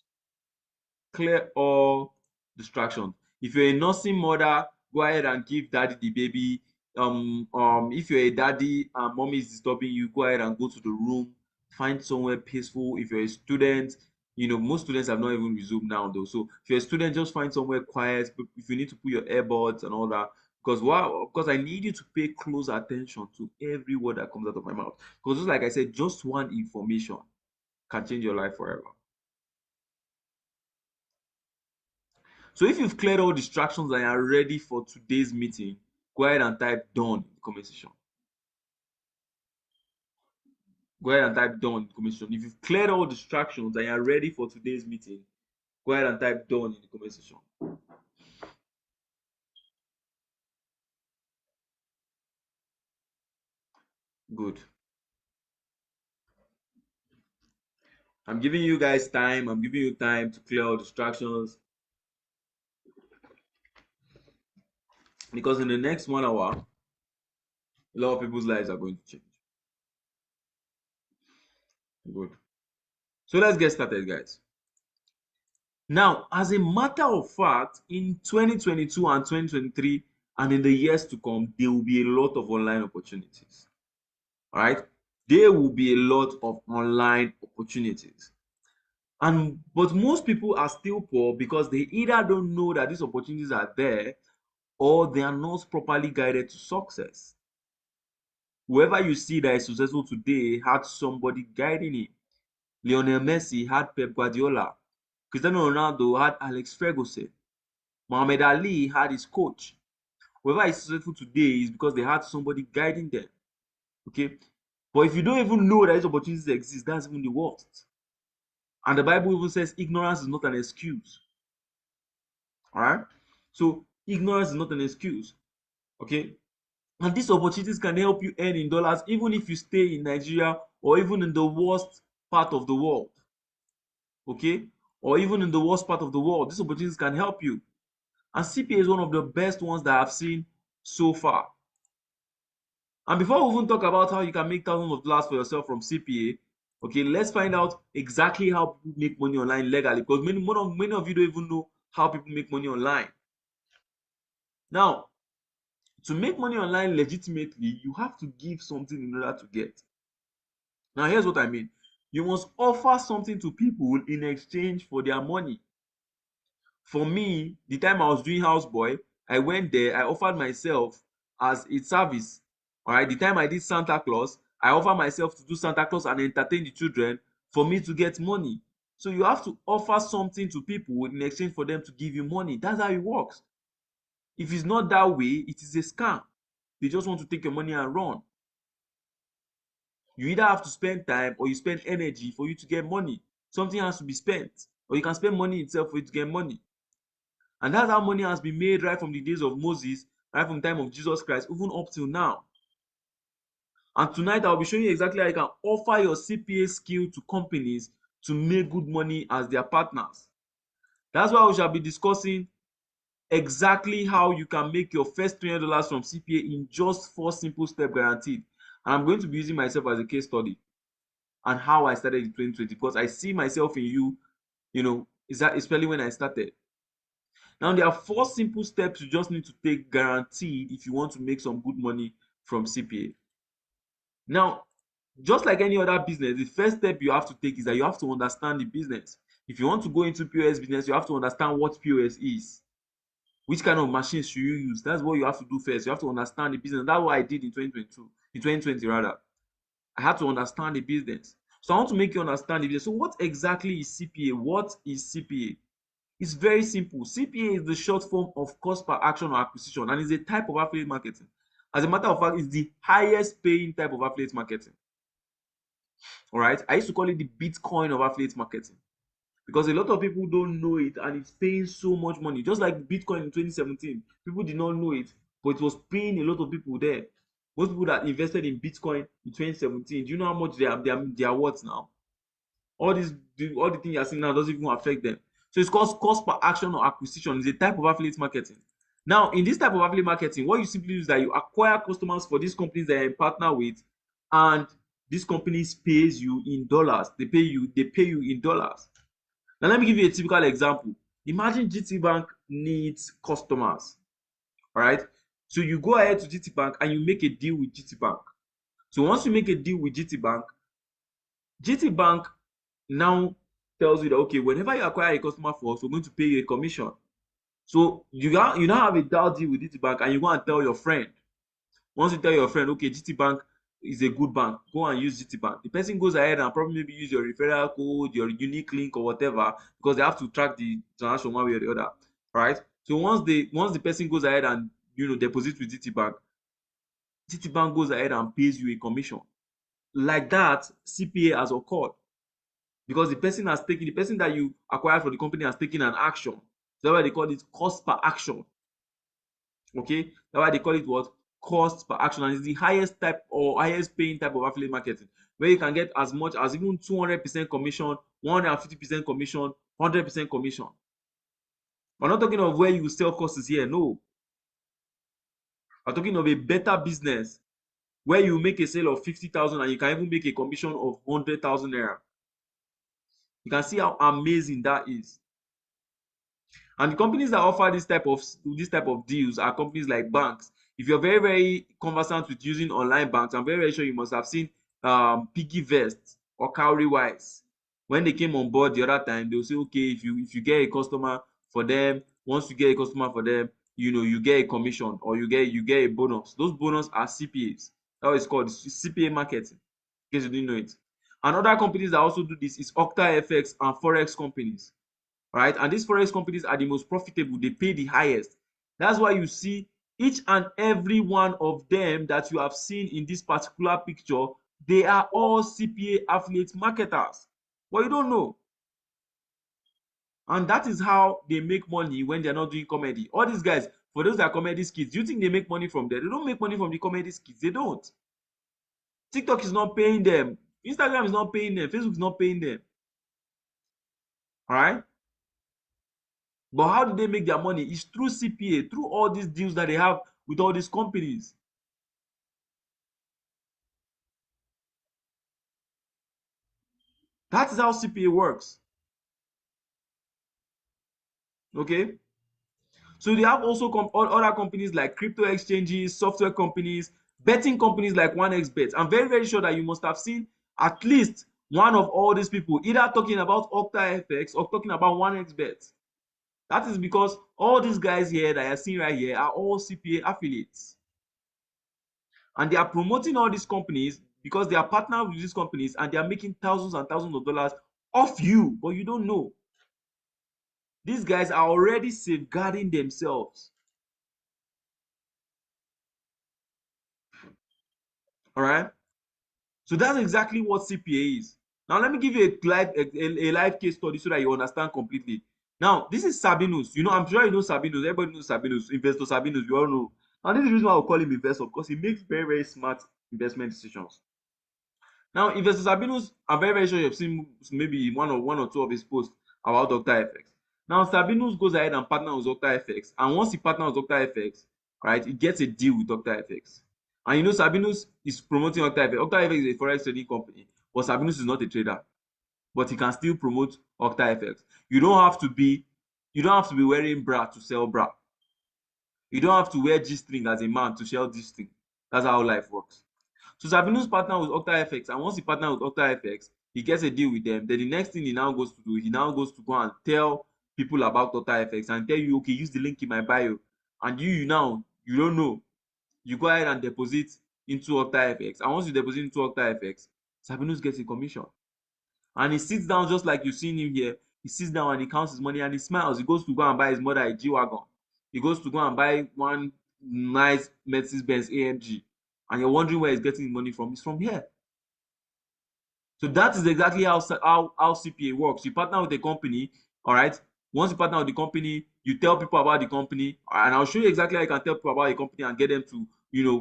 Clear all distractions. If you're a nursing mother, go ahead and give daddy the baby. If you're a daddy and mommy is disturbing you, go ahead and go to the room. Find somewhere peaceful. If you're a student, most students have not even resumed now though. So if you're a student, just find somewhere quiet. But if you need to put your earbuds and all that, because wow, because I need you to pay close attention to every word that comes out of my mouth. Because just like I said, just one information can change your life forever. So if you've cleared all distractions and are ready for today's meeting, go ahead and type done in the comment section. Go ahead and type done in the comment section. If you've cleared all distractions and are ready for today's meeting, go ahead and type done in the comment section. Good. I'm giving you guys time. I'm giving you time to clear all distractions, because in the next 1 hour, a lot of people's lives are going to change. Good. So let's get started, guys. Now, as a matter of fact, in 2022 and 2023 and in the years to come, there will be a lot of online opportunities. All right, there will be a lot of online opportunities, but most people are still poor because they either don't know that these opportunities are there, or they are not properly guided to success. Whoever you see that is successful today had somebody guiding him. Lionel Messi had Pep Guardiola. Cristiano Ronaldo had Alex Ferguson. Muhammad Ali had his coach. Whoever is successful today is because they had somebody guiding them. Okay, but if you don't even know that these opportunities exist, that's even the worst. And the Bible even says ignorance is not an excuse. All right, so ignorance is not an excuse. Okay, and these opportunities can help you earn in dollars even if you stay in Nigeria or even in the worst part of the world. Okay, or even in the worst part of the world, these opportunities can help you. And CPA is one of the best ones that I've seen so far. And before we even talk about how you can make thousands of dollars for yourself from CPA, okay, let's find out exactly how people make money online legally, because many of you don't even know how people make money online. Now, to make money online legitimately, you have to give something in order to get. Now, here's what I mean. You must offer something to people in exchange for their money. For me, the time I was doing houseboy, I went there, I offered myself as a service. All right, the time I did Santa Claus, I offered myself to do Santa Claus and entertain the children for me to get money. So you have to offer something to people in exchange for them to give you money. That's how it works. If it's not that way, it is a scam. They just want to take your money and run. You either have to spend time or you spend energy for you to get money. Something has to be spent, or you can spend money itself for you to get money. And that's how money has been made right from the days of Moses, right from the time of Jesus Christ, even up till now. And tonight I'll be showing you exactly how you can offer your CPA skill to companies to make good money as their partners. That's why we shall be discussing exactly how you can make your first $300 from CPA in just 4 simple steps guaranteed. And I'm going to be using myself as a case study and how I started in 2020, because I see myself in you, is that especially when I started. Now, there are 4 simple steps you just need to take guaranteed if you want to make some good money from CPA. Now, just like any other business, the first step you have to take is that you have to understand the business. If you want to go into POS business, you have to understand what POS is. Which kind of machines should you use? That's what you have to do first. You have to understand the business. That's what I did in 2022, in 2020 rather. I had to understand the business. So I want to make you understand the business. So what exactly is CPA? What is CPA? It's very simple. CPA is the short form of cost per action or acquisition, and is a type of affiliate marketing. As a matter of fact, it's the highest paying type of affiliate marketing. All right. I used to call it the Bitcoin of affiliate marketing, because a lot of people don't know it and it's paying so much money. Just like Bitcoin in 2017, people did not know it, but it was paying a lot of people there. Most people that invested in Bitcoin in 2017, do you know how much they are worth now? All the things you're seeing now doesn't even affect them. So it's called cost per action or acquisition. It's a type of affiliate marketing. Now, in this type of affiliate marketing, what you simply do is that you acquire customers for these companies that you're in partner with, and these companies pays you in dollars. They pay you in dollars. Now, let me give you a typical example. Imagine GT Bank needs customers. All right. So you go ahead to GT Bank and you make a deal with GT Bank. So once you make a deal with GT Bank now tells you that okay, whenever you acquire a customer for us, we're going to pay you a commission. So you now have a deal with GT Bank and you go and tell your friend. Once you tell your friend, okay, GT Bank is a good bank, go and use GT Bank. The person goes ahead and probably maybe use your referral code, your unique link or whatever, because they have to track the transaction one way or the other. Right? So once the person goes ahead and deposit with GT Bank, GT Bank goes ahead and pays you a commission. Like that, CPA has occurred because the person that you acquired for the company has taken an action. So that's why they call it cost per action. Okay, that's why they call it what? Cost per action. And it's the highest type or highest paying type of affiliate marketing, where you can get as much as even 200% commission, 150% commission, 100% commission. We're not talking of where you sell courses here. No, we're talking of a better business where you make a sale of 50,000 and you can even make a commission of 100,000 naira. You can see how amazing that is. And the companies that offer this type of deals are companies like banks. If you're very, very conversant with using online banks, I'm very, very sure you must have seen PiggyVest or Cowrywise. When they came on board the other time, they'll say, okay, if you get a customer for them, once you get a customer for them, you get a commission or you get a bonus. Those bonus are CPAs. That's what it's called. It's CPA marketing, in case you didn't know it. And other companies that also do this is OctaFX and Forex companies. Right? And these forex companies are the most profitable. They pay the highest. That's why you see each and every one of them that you have seen in this particular picture, they are all CPA affiliate marketers. But you don't know. And that is how they make money when they're not doing comedy. All these guys, for those that are comedy skits, do you think they make money from there? They don't make money from the comedy skits. They don't. TikTok is not paying them. Instagram is not paying them. Facebook is not paying them. All right? But how do they make their money? It's through CPA, through all these deals that they have with all these companies. That is how CPA works. Okay. So they have also other companies like crypto exchanges, software companies, betting companies like 1xBet. I'm very, very sure that you must have seen at least one of all these people either talking about OctaFX or talking about 1xBet. That is because all these guys here that you're seeing right here are all CPA affiliates. And they are promoting all these companies because they are partnered with these companies and they are making thousands and thousands of dollars off you, but you don't know. These guys are already safeguarding themselves. All right. So that's exactly what CPA is. Now, let me give you a live case study so that you understand completely. Now, this is Sabinus. I'm sure you know Sabinus. Everybody knows Sabinus, Investor Sabinus. You all know. And this is the reason why I call him investor, because he makes very, very smart investment decisions. Now, Investor Sabinus, I'm very, very sure you've seen maybe one or two of his posts about OctaFX. Now, Sabinus goes ahead and partners with OctaFX. And once he partners with OctaFX, right, he gets a deal with OctaFX. And Sabinus is promoting OctaFX. OctaFX is a forex trading company, but Sabinus is not a trader. But he can still promote OctaFX. You don't have to be wearing bra to sell bra. You don't have to wear G-string as a man to sell G-string. That's how life works. So Sabinus partner with OctaFX, and once he partner with OctaFX, he gets a deal with them. Then the next thing he now goes to do, he now goes to go and tell people about OctaFX and tell you, okay, use the link in my bio. And you now, you don't know. You go ahead and deposit into OctaFX. And once you deposit into OctaFX, Sabinus gets a commission. And he sits down just like you've seen him here. He sits down and he counts his money and he smiles. He goes to go and buy his mother a G-Wagon. He goes to go and buy one nice Mercedes-Benz AMG. And you're wondering where he's getting his money from. It's from here. So that is exactly how CPA works. You partner with a company, all right? Once you partner with the company, you tell people about the company, and I'll show you exactly how you can tell people about a company and get them to,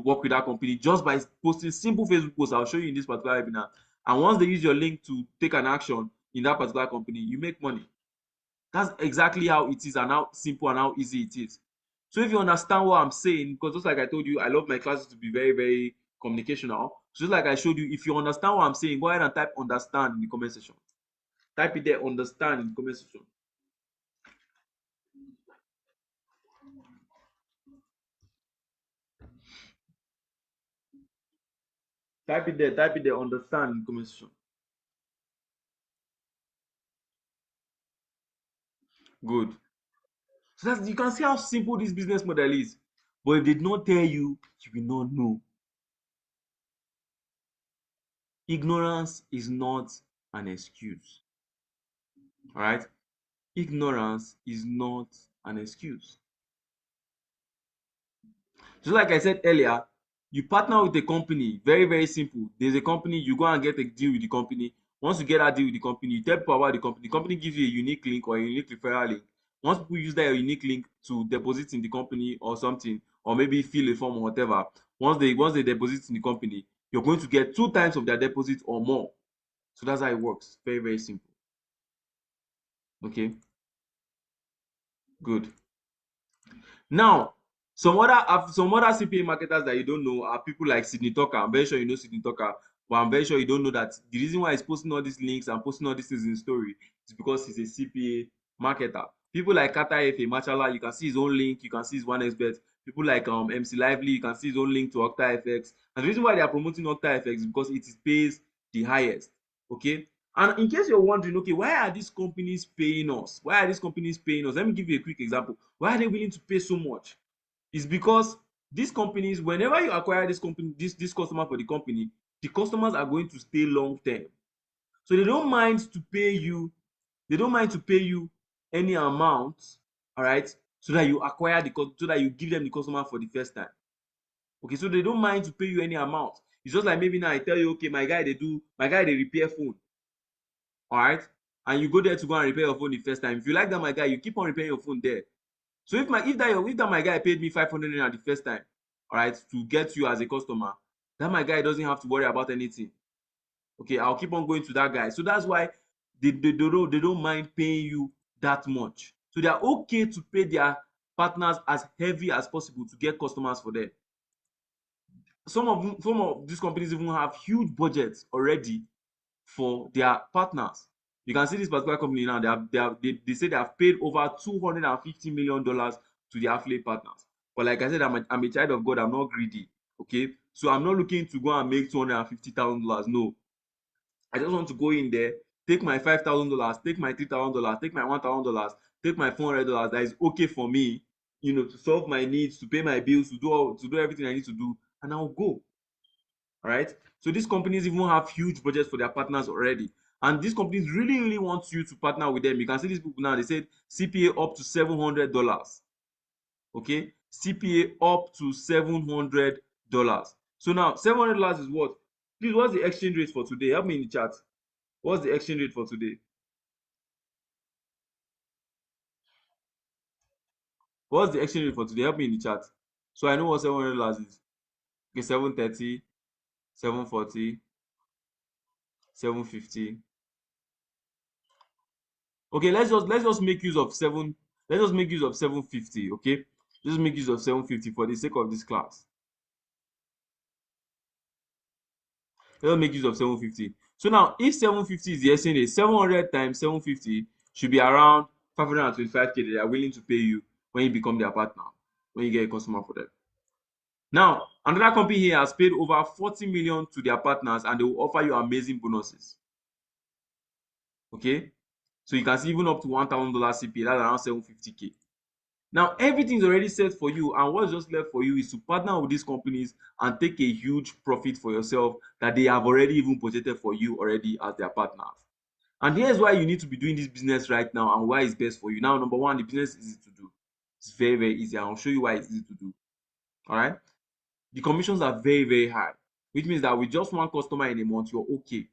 work with that company just by posting simple Facebook posts. I'll show you in this particular webinar. And once they use your link to take an action in that particular company, you make money. That's exactly how it is and how simple and how easy it is. So if you understand what I'm saying, because just like I told you, I love my classes to be very, very communicational. So just like I showed you, if you understand what I'm saying, go ahead and type understand in the comment section. Type it there, understand in the comment section. Type it there, understand in the comment section. Good. So that's, you can see how simple this business model is. But if they did not tell you, you will not know. Ignorance is not an excuse. All right? Ignorance is not an excuse. Just like I said earlier, you partner with a company, very, very simple. There's a company, you go and get a deal with the company. Once you get that deal with the company, you tell people about the company gives you a unique link or a unique referral link. Once people use that unique link to deposit in the company or something, or maybe fill a form or whatever, once they deposit in the company, you're going to get 2 times of their deposit or more. So that's how it works. Very, very simple. Okay, good. Now, some other CPA marketers that you don't know are people like Sydney Tucker. I'm very sure you know Sydney Tucker, but I'm very sure you don't know that the reason why he's posting all these links and posting all these things in his story is because he's a CPA marketer. People like Kata Efe Machala, you can see his own link, you can see his one expert. People like MC Lively, you can see his own link to Octa FX. And the reason why they are promoting Octa FX is because it is pays the highest. Okay. And in case you're wondering, okay, why are these companies paying us? Why are these companies paying us? Let me give you a quick example. Why are they willing to pay so much? It's because these companies, whenever you acquire this company, this customer for the customers are going to stay long term. So they don't mind to pay you any amount, all right, so that you acquire so that you give them the customer for the first time. Okay, so they don't mind to pay you any amount. It's just like maybe now I tell you, okay, my guy they repair phone, all right, and you go there to go and repair your phone the first time. If you like that my guy, you keep on repairing your phone there. So if that my guy paid me 500 naira the first time, all right, to get you as a customer, that my guy doesn't have to worry about anything. Okay, I'll keep on going to that guy. So that's why they don't mind paying you that much. So they are okay to pay their partners as heavy as possible to get customers for them. Some of these companies even have huge budgets already for their partners. You can see this particular company now, they say they have paid over $250 million to their affiliate partners. But like I said, I'm a child of God, I'm not greedy. Okay, so I'm not looking to go and make $250,000. No, I just want to go in there, take my $5,000, take my $3,000, take my $1,000, take my $400 that is okay for me, to solve my needs, to pay my bills, to do everything I need to do, and I'll go. All right. So these companies even have huge budgets for their partners already. And these companies really, really want you to partner with them. You can see these people now, they said CPA up to $700. Okay. CPA up to $700. So now $700 is what? Please, what's the exchange rate for today? Help me in the chat. What's the exchange rate for today? What's the exchange rate for today? Help me in the chat. So I know what $700 is. Okay, 730, 740, 750. Okay, let's just make use of 750. Okay, just make use of 750 for the sake of this class. Let's make use of 750. So now if 750 is the exchange rate, 700 times 750 should be around 525k they are willing to pay you when you become their partner, when you get a customer for them. Now another company here has paid over 40 million to their partners and they will offer you amazing bonuses. Okay, so you can see even up to $1,000 CPA, that's around 750k. Now everything is already set for you, and what's just left for you is to partner with these companies and take a huge profit for yourself that they have already even budgeted for you already as their partners. And here's why you need to be doing this business right now and why it's best for you. Now, number one, the business is easy to do. It's very, very easy. I'll show you why it's easy to do. All right. The commissions are very, very high, which means that with just one customer in a month, you're okay.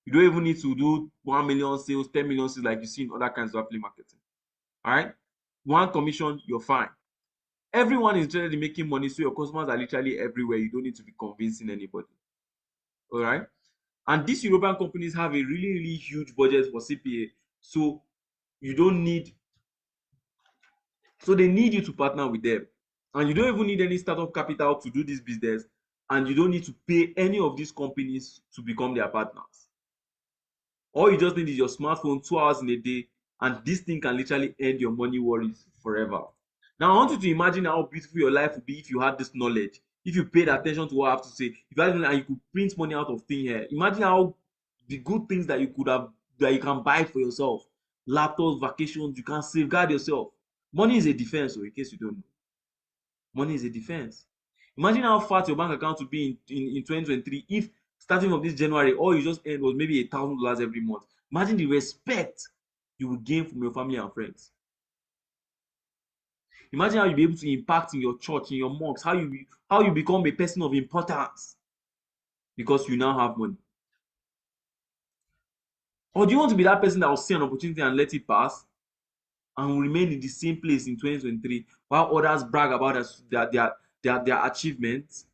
You don't even need to do 1 million sales, 10 million sales like you see in other kinds of affiliate marketing. All right. One commission, you're fine. Everyone is interested in making money, so your customers are literally everywhere. You don't need to be convincing anybody. All right. And these European companies have a really, really huge budget for CPA. So you don't need So they need you to partner with them. And you don't even need any startup capital to do this business. And you don't need to pay any of these companies to become their partners. All you just need is your smartphone 2 hours in a day, and this thing can literally end your money worries forever. Now, I want you to imagine how beautiful your life would be if you had this knowledge, if you paid attention to what I have to say, if you had and you could print money out of thin air. Imagine how the good things that you could have that you can buy for yourself, laptops, vacations, you can safeguard yourself. Money is a defense, so in case you don't know, money is a defense. Imagine how fat your bank account would be in 2023 if starting from this January all you just earned was maybe $1,000 every month. Imagine the respect you will gain from your family and friends. Imagine how you'll be able to impact in your church, in your mosques, how you become a person of importance because you now have money. Or do you want to be that person that will see an opportunity and let it pass and will remain in the same place in 2023 while others brag about their achievements?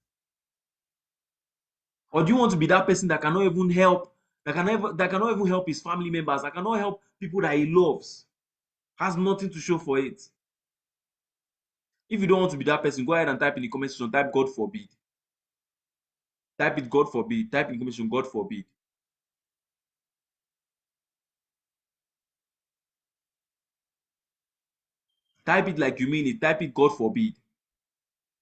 Or do you want to be that person that cannot even help, that cannot even help his family members, that cannot help people that he loves, has nothing to show for it? If you don't want to be that person, go ahead and type in the comment section, type God forbid. Type it God forbid. Type in the comment section, God forbid. Type it like you mean it. Type it God forbid.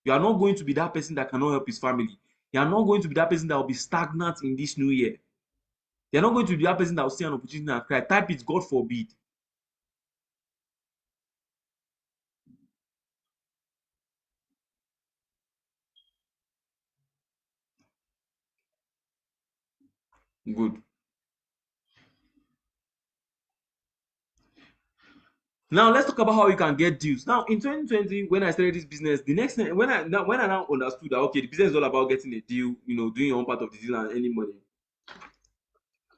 You are not going to be that person that cannot help his family. You are not going to be that person that will be stagnant in this new year. You're not going to be that person that will see an opportunity and cry. Type it God forbid. Good. Now let's talk about how you can get deals. Now in 2020, when I started this business, the next thing when I now understood that okay, the business is all about getting a deal, doing your own part of the deal and earning money.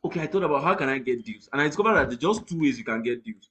Okay, I thought about how can I get deals, and I discovered that there's just two ways you can get deals.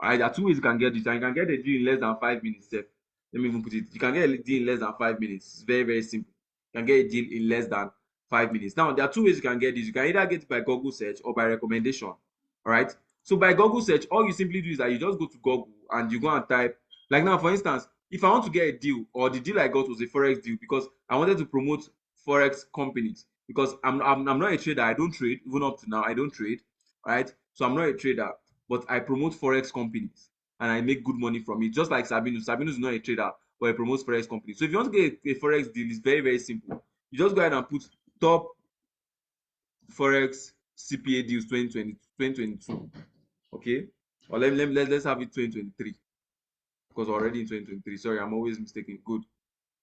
Alright, there are two ways you can get deals, and you can get a deal in less than 5 minutes. Sef. Let me even put it. You can get a deal in less than 5 minutes. It's very very simple. You can get a deal in less than 5 minutes. Now there are two ways you can get this. You can either get it by Google search or by recommendation. All right. So by Google search, all you simply do is that you just go to Google and you go and type. Like now, for instance, if I want to get a deal or the deal I got was a forex deal because I wanted to promote forex companies because I'm not a trader. I don't trade even up to now. I don't trade, right? So I'm not a trader, but I promote forex companies and I make good money from it. Just like Sabinus. Sabinus is not a trader, but he promotes forex companies. So if you want to get a forex deal, it's very very simple. You just go ahead and put top forex CPA deals 2022. Okay, or let's have it 2023 because we're already in 2023. Sorry, I'm always mistaken. Good.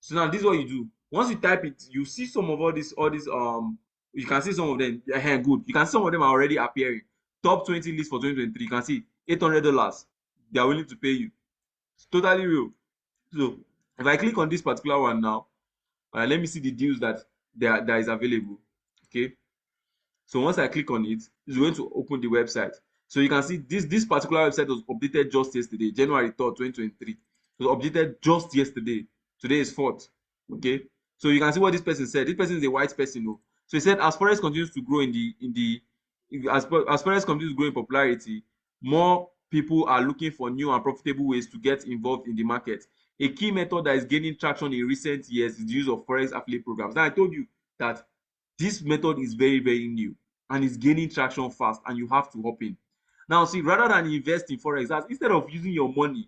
So now this is what you do. Once you type it, you see some of all these you can see some of them. Yeah, good. You can see some of them are already appearing. Top 20 list for 2023. You can see $800 they are willing to pay you. It's totally real. So if I click on this particular one now, let me see the deals that is available. Okay. So once I click on it, it's going to open the website. So you can see this particular website was updated just yesterday, January 3rd, 2023. It was updated just yesterday. Today is 4th. Okay. So you can see what this person said. This person is a white person. Oh. So he said as Forex continues to grow as Forex continues to grow in popularity, more people are looking for new and profitable ways to get involved in the market. A key method that is gaining traction in recent years is the use of Forex affiliate programs. Now I told you that this method is very very new and is gaining traction fast and you have to hop in. Now see, rather than invest in forex, that's instead of using your money,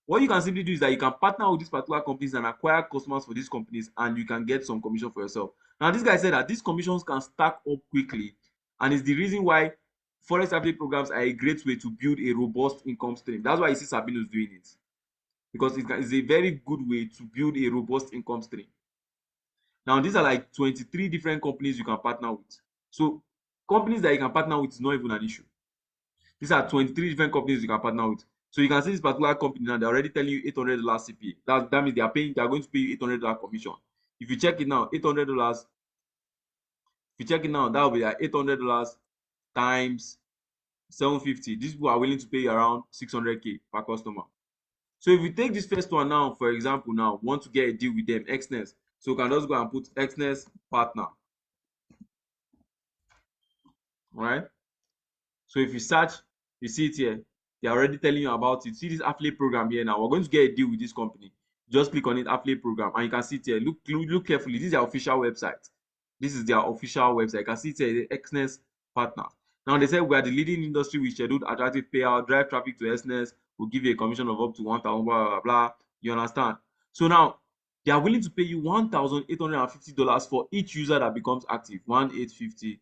what you can simply do is that you can partner with these particular companies and acquire customers for these companies and you can get some commission for yourself. Now this guy said that these commissions can stack up quickly and is the reason why forex affiliate programs are a great way to build a robust income stream. That's why you see Sabinus doing it, because it's a very good way to build a robust income stream. Now, these are like 23 different companies you can partner with. So, companies that you can partner with is not even an issue. These are 23 different companies you can partner with. So, you can see this particular company now, they're already telling you $800 CPA. That means they are going to pay you $800 commission. If you check it now, $800, if you check it now, that will be like $800 times 750. These people are willing to pay you around 600K per customer. So, if you take this first one now, for example, now, want to get a deal with them, Xness. So, you can just go and put Xness partner. All right. So if you search, you see it here. They're already telling you about it. See this affiliate program here now. We're going to get a deal with this company. Just click on it, affiliate program, and you can see it here. Look carefully. This is their official website. This is their official website. You can see it here, the Xness partner. Now they say we are the leading industry with scheduled attractive payout, drive traffic to Xness, will give you a commission of up to 1,000, blah, blah, blah. You understand? So now they are willing to pay you $1,850 for each user that becomes active. 1,850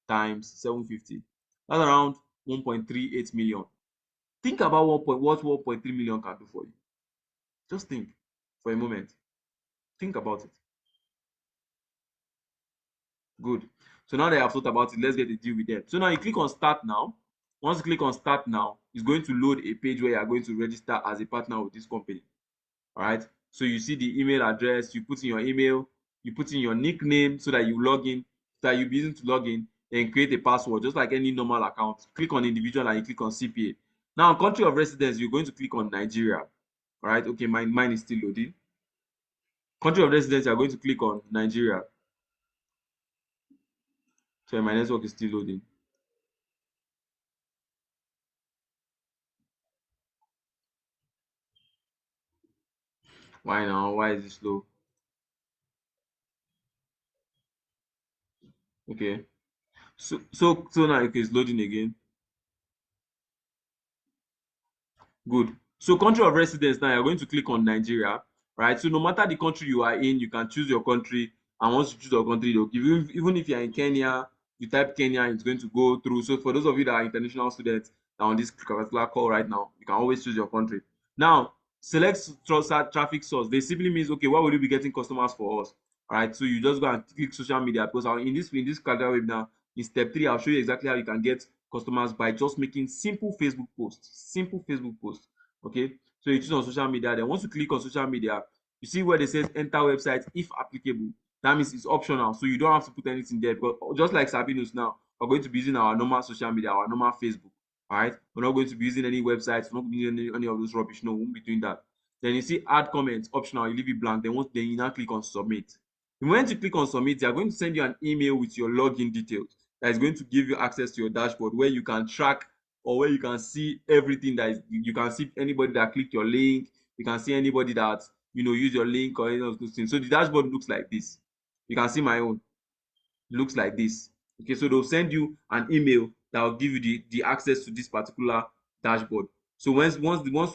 times 750. That's around 1.38 million. Think about what 1.3 million can do for you. Just think for a moment. Think about it. Good. So now that I have thought about it, let's get a deal with them. So now you click on start now. Once you click on start now, it's going to load a page where you are going to register as a partner with this company. All right. So you see the email address, you put in your email, you put in your nickname so that you log in, so that you'll be using to log in, and create a password just like any normal account. Click on individual and you click on CPA. Now, country of residence, you're going to click on Nigeria. All right. Okay, mine is still loading. Country of residence, you're going to click on Nigeria. So my network is still loading. Why now? Why is it slow? Okay. So now okay, it's loading again. Good. So country of residence now you're going to click on Nigeria, right? So no matter the country you are in, you can choose your country, and once you choose your country, they'll give you, even if you're in Kenya, you type Kenya, it's going to go through. So for those of you that are international students that are on this particular call right now, you can always choose your country. Now select trusted traffic source. They simply means okay, where will you be getting customers for us? All right, so you just go and click social media, because in this particular webinar, in step 3, I'll show you exactly how you can get customers by just making simple Facebook posts. Simple Facebook posts. Okay, so you choose on social media. Then once you click on social media, you see where they says enter website if applicable. That means it's optional, so you don't have to put anything there, because just like Sabinus now, we're going to be using our normal social media, our normal Facebook. All right, we're not going to be using any websites, we're not going to be using any of those rubbish. No, we won't be doing that. Then you see add comments optional, you leave it blank. Then you now click on submit. The moment you click on submit, they are going to send you an email with your login details that is going to give you access to your dashboard, where you can track, or where you can see everything that is, you can see anybody that clicked your link, you can see anybody that use your link or any of those things. So the dashboard looks like this. You can see my own. It looks like this. Okay, so they'll send you an email that will give you the access to this particular dashboard. So once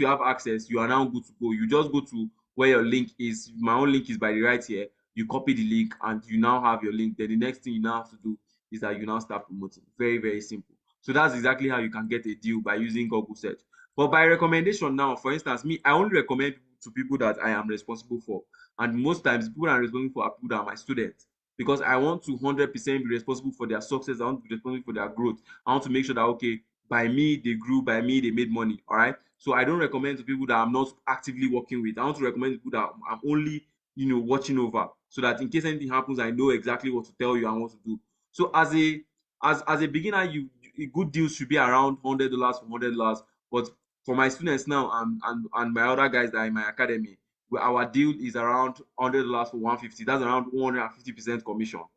you have access, you are now good to go. You just go to where your link is. My own link is by the right here. You copy the link and you now have your link. Then the next thing you now have to do is that you now start promoting. Very, very simple. So that's exactly how you can get a deal by using Google search. But by recommendation now, for instance, me, I only recommend to people that I am responsible for. And most times, people I'm responsible for are people that are my students, because I want to 100% be responsible for their success. I want to be responsible for their growth. I want to make sure that okay, by me they grew, by me they made money. All right. So I don't recommend to people that I'm not actively working with. I want to recommend to people that I'm only watching over, so that in case anything happens, I know exactly what to tell you and what to do. So as a beginner, a good deal should be around $100 for $100. But for my students now and my other guys that are in my academy, our deal is around $100 for 150. That's around 150% commission. All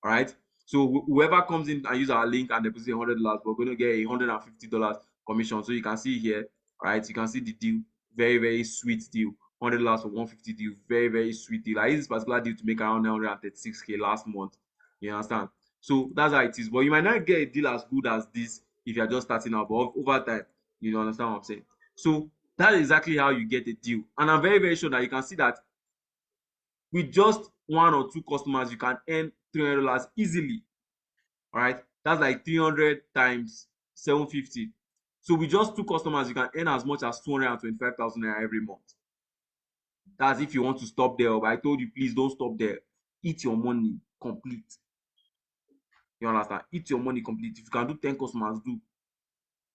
right. So whoever comes in and use our link and deposit $100, we're going to get $150 commission. So you can see here, all right, you can see the deal. Very, very sweet deal. $100 for 150 deal. Very, very sweet deal. I used this particular deal to make around 936K last month. You understand? So that's how it is. But you might not get a deal as good as this if you're just starting out. But over time, you understand what I'm saying. So that is exactly how you get a deal. And I'm very, very sure that you can see that with just one or two customers, you can earn $300 easily. All right, that's like 300 times 750. So with just two customers, you can earn as much as 225,000 naira every month. That's if you want to stop there. But I told you, please don't stop there. Eat your money complete. You understand? Eat your money complete. If you can do 10 customers, do.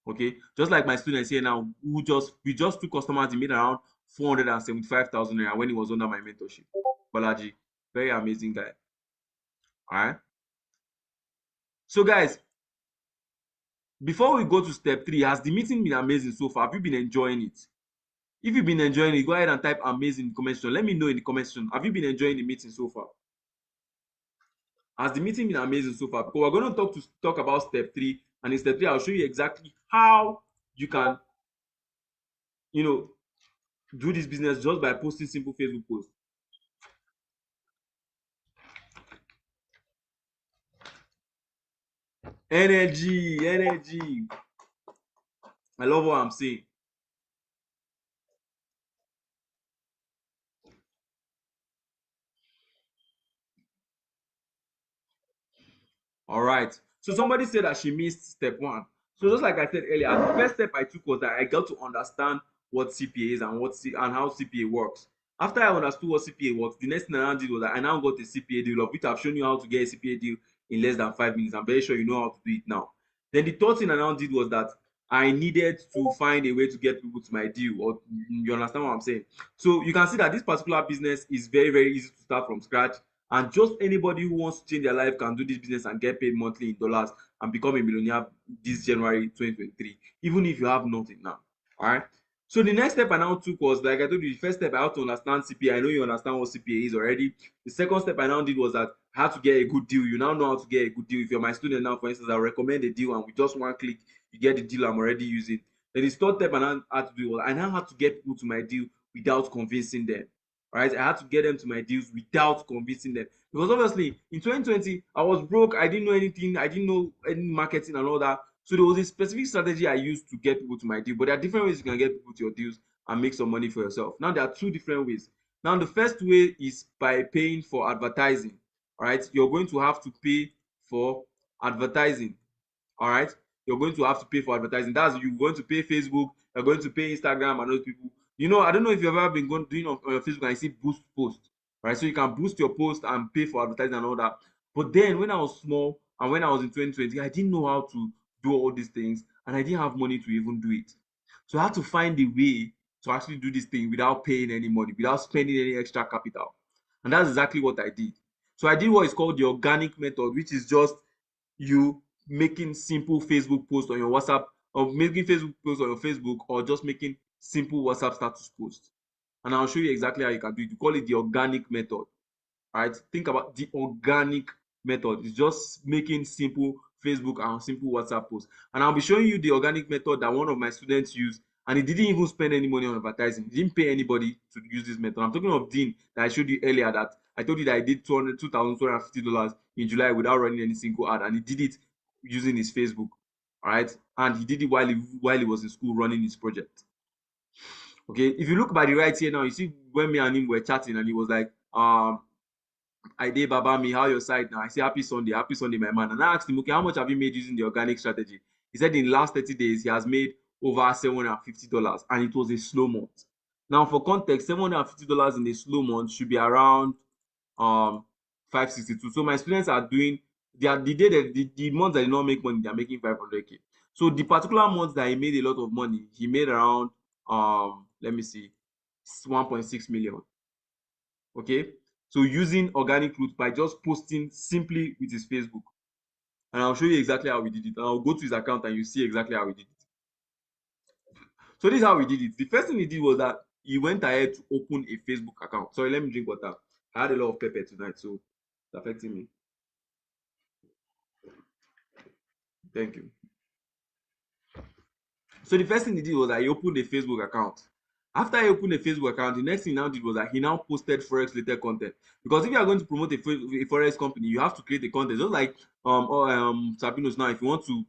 Okay, just like my students here now, who just with just two customers, he made around 475,000 naira when he was under my mentorship. Balaji, very amazing guy. All right. So guys, before we go to step 3, has the meeting been amazing so far? Have you been enjoying it? If you've been enjoying it, go ahead and type amazing in the comment section. Let me know in the comment section. Have you been enjoying the meeting so far? Has the meeting been amazing so far? Because we're going to talk about step 3, and in step 3, I'll show you exactly how you can you know, do this business just by posting simple Facebook posts. Energy, energy. I love what I'm saying. All right. So somebody said that she missed step one. So just like I said earlier, the first step I took was that I got to understand what CPA is and and how CPA works. After I understood what CPA works, the next thing I did was that I now got a CPA deal, of which I've shown you how to get a CPA deal in less than 5 minutes. I'm very sure you know how to do it now. Then the third thing I now did was that I needed to find a way to get people to my deal, or you understand what I'm saying? So you can see that this particular business is very, very easy to start from scratch, and just anybody who wants to change their life can do this business and get paid monthly in dollars and become a millionaire this January 2023, even if you have nothing now. All right. So the next step I now took was, like I told you, the first step I had to understand CPA. I know you understand what CPA is already. The second step I now did was that I had to get a good deal. You now know how to get a good deal. If you're my student now, for instance, I'll recommend a deal, and with just one click, you get the deal I'm already using. Then the third step I now had to do was I now had to get people to my deal without convincing them. Right? I had to get them to my deals without convincing them. Because obviously in 2020, I was broke, I didn't know anything, I didn't know any marketing and all that. So there was a specific strategy I used to get people to my deal. But there are different ways you can get people to your deals and make some money for yourself. Now there are two different ways. Now the first way is by paying for advertising. All right, you're going to have to pay for advertising. All right, you're going to have to pay for advertising. That's, you're going to pay Facebook, you're going to pay Instagram and those people. You know, I don't know if you've ever been going doing on your Facebook and you see boost post, right? So you can boost your post and pay for advertising and all that. But then when I was small and when I was in 2020, I didn't know how to do all these things, and I didn't have money to even do it. So I had to find a way to actually do this thing without paying any money, without spending any extra capital. And that's exactly what I did. So I did what is called the organic method, which is just you making simple Facebook posts on your WhatsApp, or making Facebook posts on your Facebook, or just making simple WhatsApp status posts. And I'll show you exactly how you can do it. You call it the organic method. Right? Think about the organic method. It's just making simple Facebook and simple WhatsApp posts. And I'll be showing you the organic method that one of my students used, and he didn't even spend any money on advertising. He didn't pay anybody to use this method. I'm talking of Dean that I showed you earlier, that I told you that I did $2,250 in July without running any single ad, and he did it using his Facebook. All right, and he did it while he was in school running his project. Okay, if you look by the right here now, you see when me and him were chatting, and he was like, I did Baba me, how your side now? I say happy Sunday, my man. And I asked him, okay, how much have you made using the organic strategy? He said in the last 30 days, he has made over $750, and it was a slow month. Now, for context, $750 in a slow month should be around 562. So my students are doing, they are the day that the months that did not make money, they are making 500K. So the particular month that he made a lot of money, he made around let me see, 1.6 million. Okay, so using organic route by just posting simply with his Facebook. And I'll show you exactly how we did it, and I'll go to his account and you see exactly how we did it. So this is how we did it. The first thing he did was that he went ahead to open a Facebook account. Sorry, let me drink water. I had a lot of pepper tonight, so it's affecting me. Thank you. So the first thing he did was that he opened a Facebook account. After he opened a Facebook account, the next thing he now did was that he now posted forex related content. Because if you are going to promote a forex company, you have to create a content. Just like Sabinos now, if you want to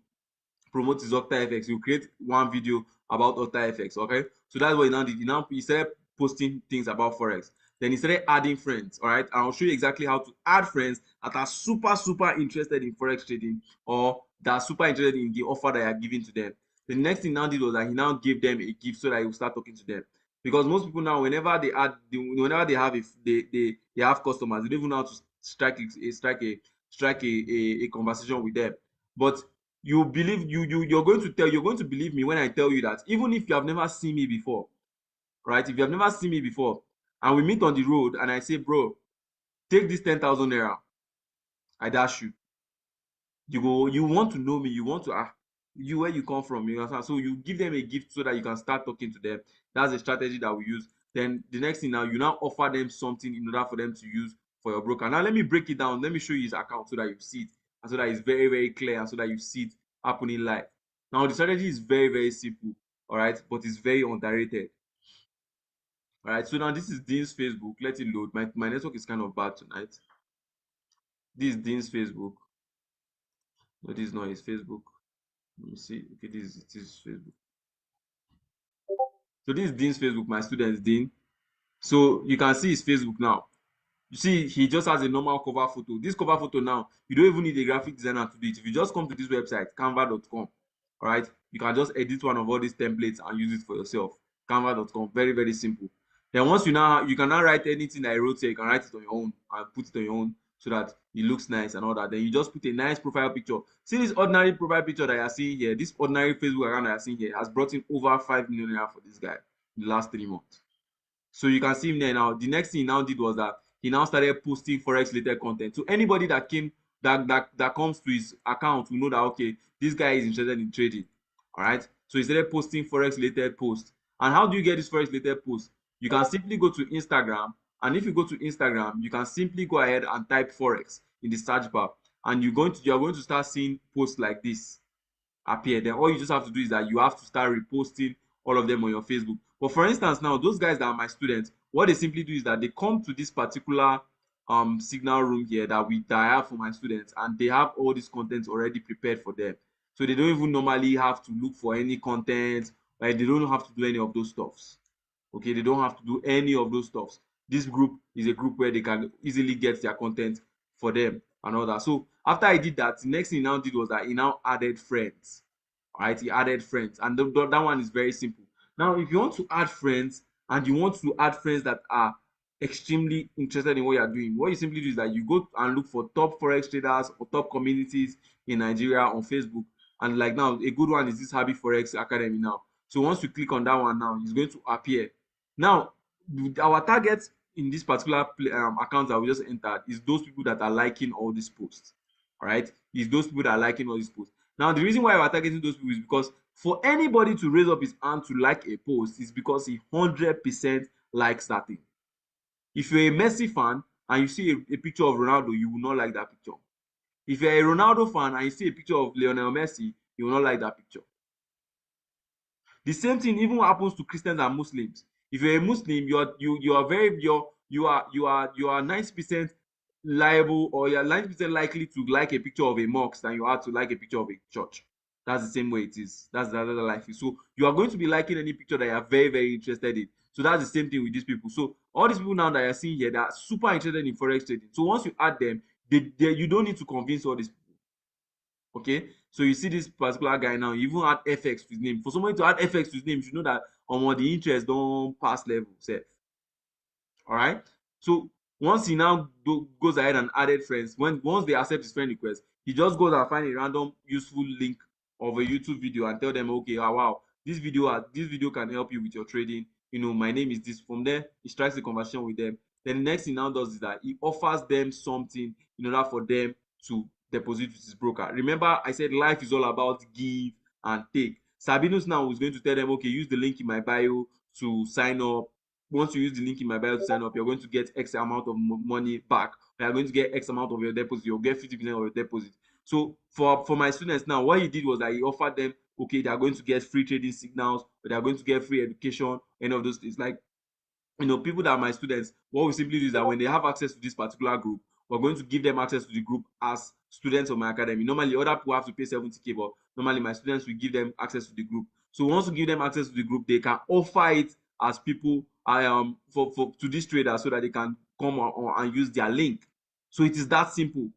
promote his OctaFX, you create one video about OctaFX. Okay, so that's what he now did. He started posting things about forex. Then he started adding friends. All right, and I'll show you exactly how to add friends that are super interested in forex trading, or that are super interested in the offer that you are giving to them. The next thing he now did was that he now gave them a gift so that he will start talking to them. Because most people now, whenever they have they have customers, they don't even know how to strike a conversation with them. But you're going to believe me when I tell you that even if you have never seen me before, right? If you have never seen me before and we meet on the road and I say, bro, take this 10,000 naira, I dash you. You want to know me, you want to you where you come from, you understand? So you give them a gift so that you can start talking to them. That's a strategy that we use. Then the next thing, now you now offer them something in order for them to use for your broker. Now let me break it down. Let me show you his account so that you see it, and so that it's very clear, and so that you see it happening live. Now the strategy is very simple, all right, but it's very underrated. All right, so now this is Dean's Facebook. Let it load. My network is kind of bad tonight. This is Dean's Facebook. No, this is not his Facebook. Let me see. Okay, this is Facebook. So this is Dean's Facebook, my student Dean. So you can see his Facebook now. You see, he just has a normal cover photo. This cover photo now, you don't even need a graphic designer to do it. If you just come to this website, canva.com, all right, you can just edit one of all these templates and use it for yourself. Canva.com, very, very simple. Then once you can now write anything that I wrote here, you can write it on your own and put it on your own so that it looks nice and all that. Then you just put a nice profile picture. See this ordinary profile picture that you're seeing here, this ordinary Facebook account that you're seeing here has brought in over 5 million naira for this guy in the last 3 months. So you can see him there now. The next thing he now did was that he now started posting forex related content. So anybody that came that comes to his account will know that okay, this guy is interested in trading. All right. So he started posting forex related posts. And how do you get this forex related posts? You can simply go to Instagram, and if you go to Instagram, you can simply go ahead and type forex in the search bar, and you're going to start seeing posts like this appear. Then all you just have to do is that you have to start reposting all of them on your Facebook. But for instance, now those guys that are my students, what they simply do is that they come to this particular signal room here that I have for my students, and they have all this content already prepared for them. So they don't even normally have to look for any content, like they don't have to do any of those stuffs. Okay, they don't have to do any of those stuffs. This group is a group where they can easily get their content for them and all that. So after I did that, the next thing he now did was that he now added friends. All right, he added friends, and that one is very simple. Now if you want to add friends and you want to add friends that are extremely interested in what you're doing, what you simply do is that you go and look for top forex traders or top communities in Nigeria on Facebook. And like now a good one is this Happy Forex Academy now. So once you click on that one now, it's going to appear. Now our target in this particular account that we just entered is those people that are liking all these posts. All right, is those people that are liking all these posts. Now the reason why we're targeting those people is because for anybody to raise up his hand to like a post is because he 100% likes that thing. If you're a Messi fan and you see a picture of Ronaldo, you will not like that picture. If you're a Ronaldo fan and you see a picture of Lionel Messi, you will not like that picture. The same thing even happens to Christians and Muslims. If you're a Muslim, you are 90% liable, or you're 90% likely to like a picture of a mosque than you are to like a picture of a church. That's the same way it is. That's the other life is. So you are going to be liking any picture that you are very, very interested in. So that's the same thing with these people. So all these people now that you're seeing here, they are super interested in forex trading. So once you add them, you don't need to convince all these people. Okay, so you see this particular guy now, you even add FX to his name. For somebody to add FX to his name, you should know that the interest don't pass level sef. All right, so once he now goes ahead and added friends, once they accept his friend request, he just goes and find a random useful link of a YouTube video and tell them, okay, wow, this video can help you with your trading. My name is this. From there he strikes a conversation with them. Then the next thing he now does is that he offers them something in order for them to deposit with his broker. Remember I said life is all about give and take. Sabinus now is going to tell them, okay, use the link in my bio to sign up. Once you use the link in my bio to sign up, you're going to get X amount of money back. You're going to get X amount of your deposit. You'll get 50% of your deposit. So for my students now, what he did was that he offered them, okay, they are going to get free trading signals, or they are going to get free education, any of those things. Like, people that are my students, what we simply do is that when they have access to this particular group, we're going to give them access to the group as students of my academy. Normally other people have to pay 70k, but normally my students will give them access to the group. So once we give them access to the group, they can offer it as people for to this trader, so that they can come on and use their link. So it is that simple.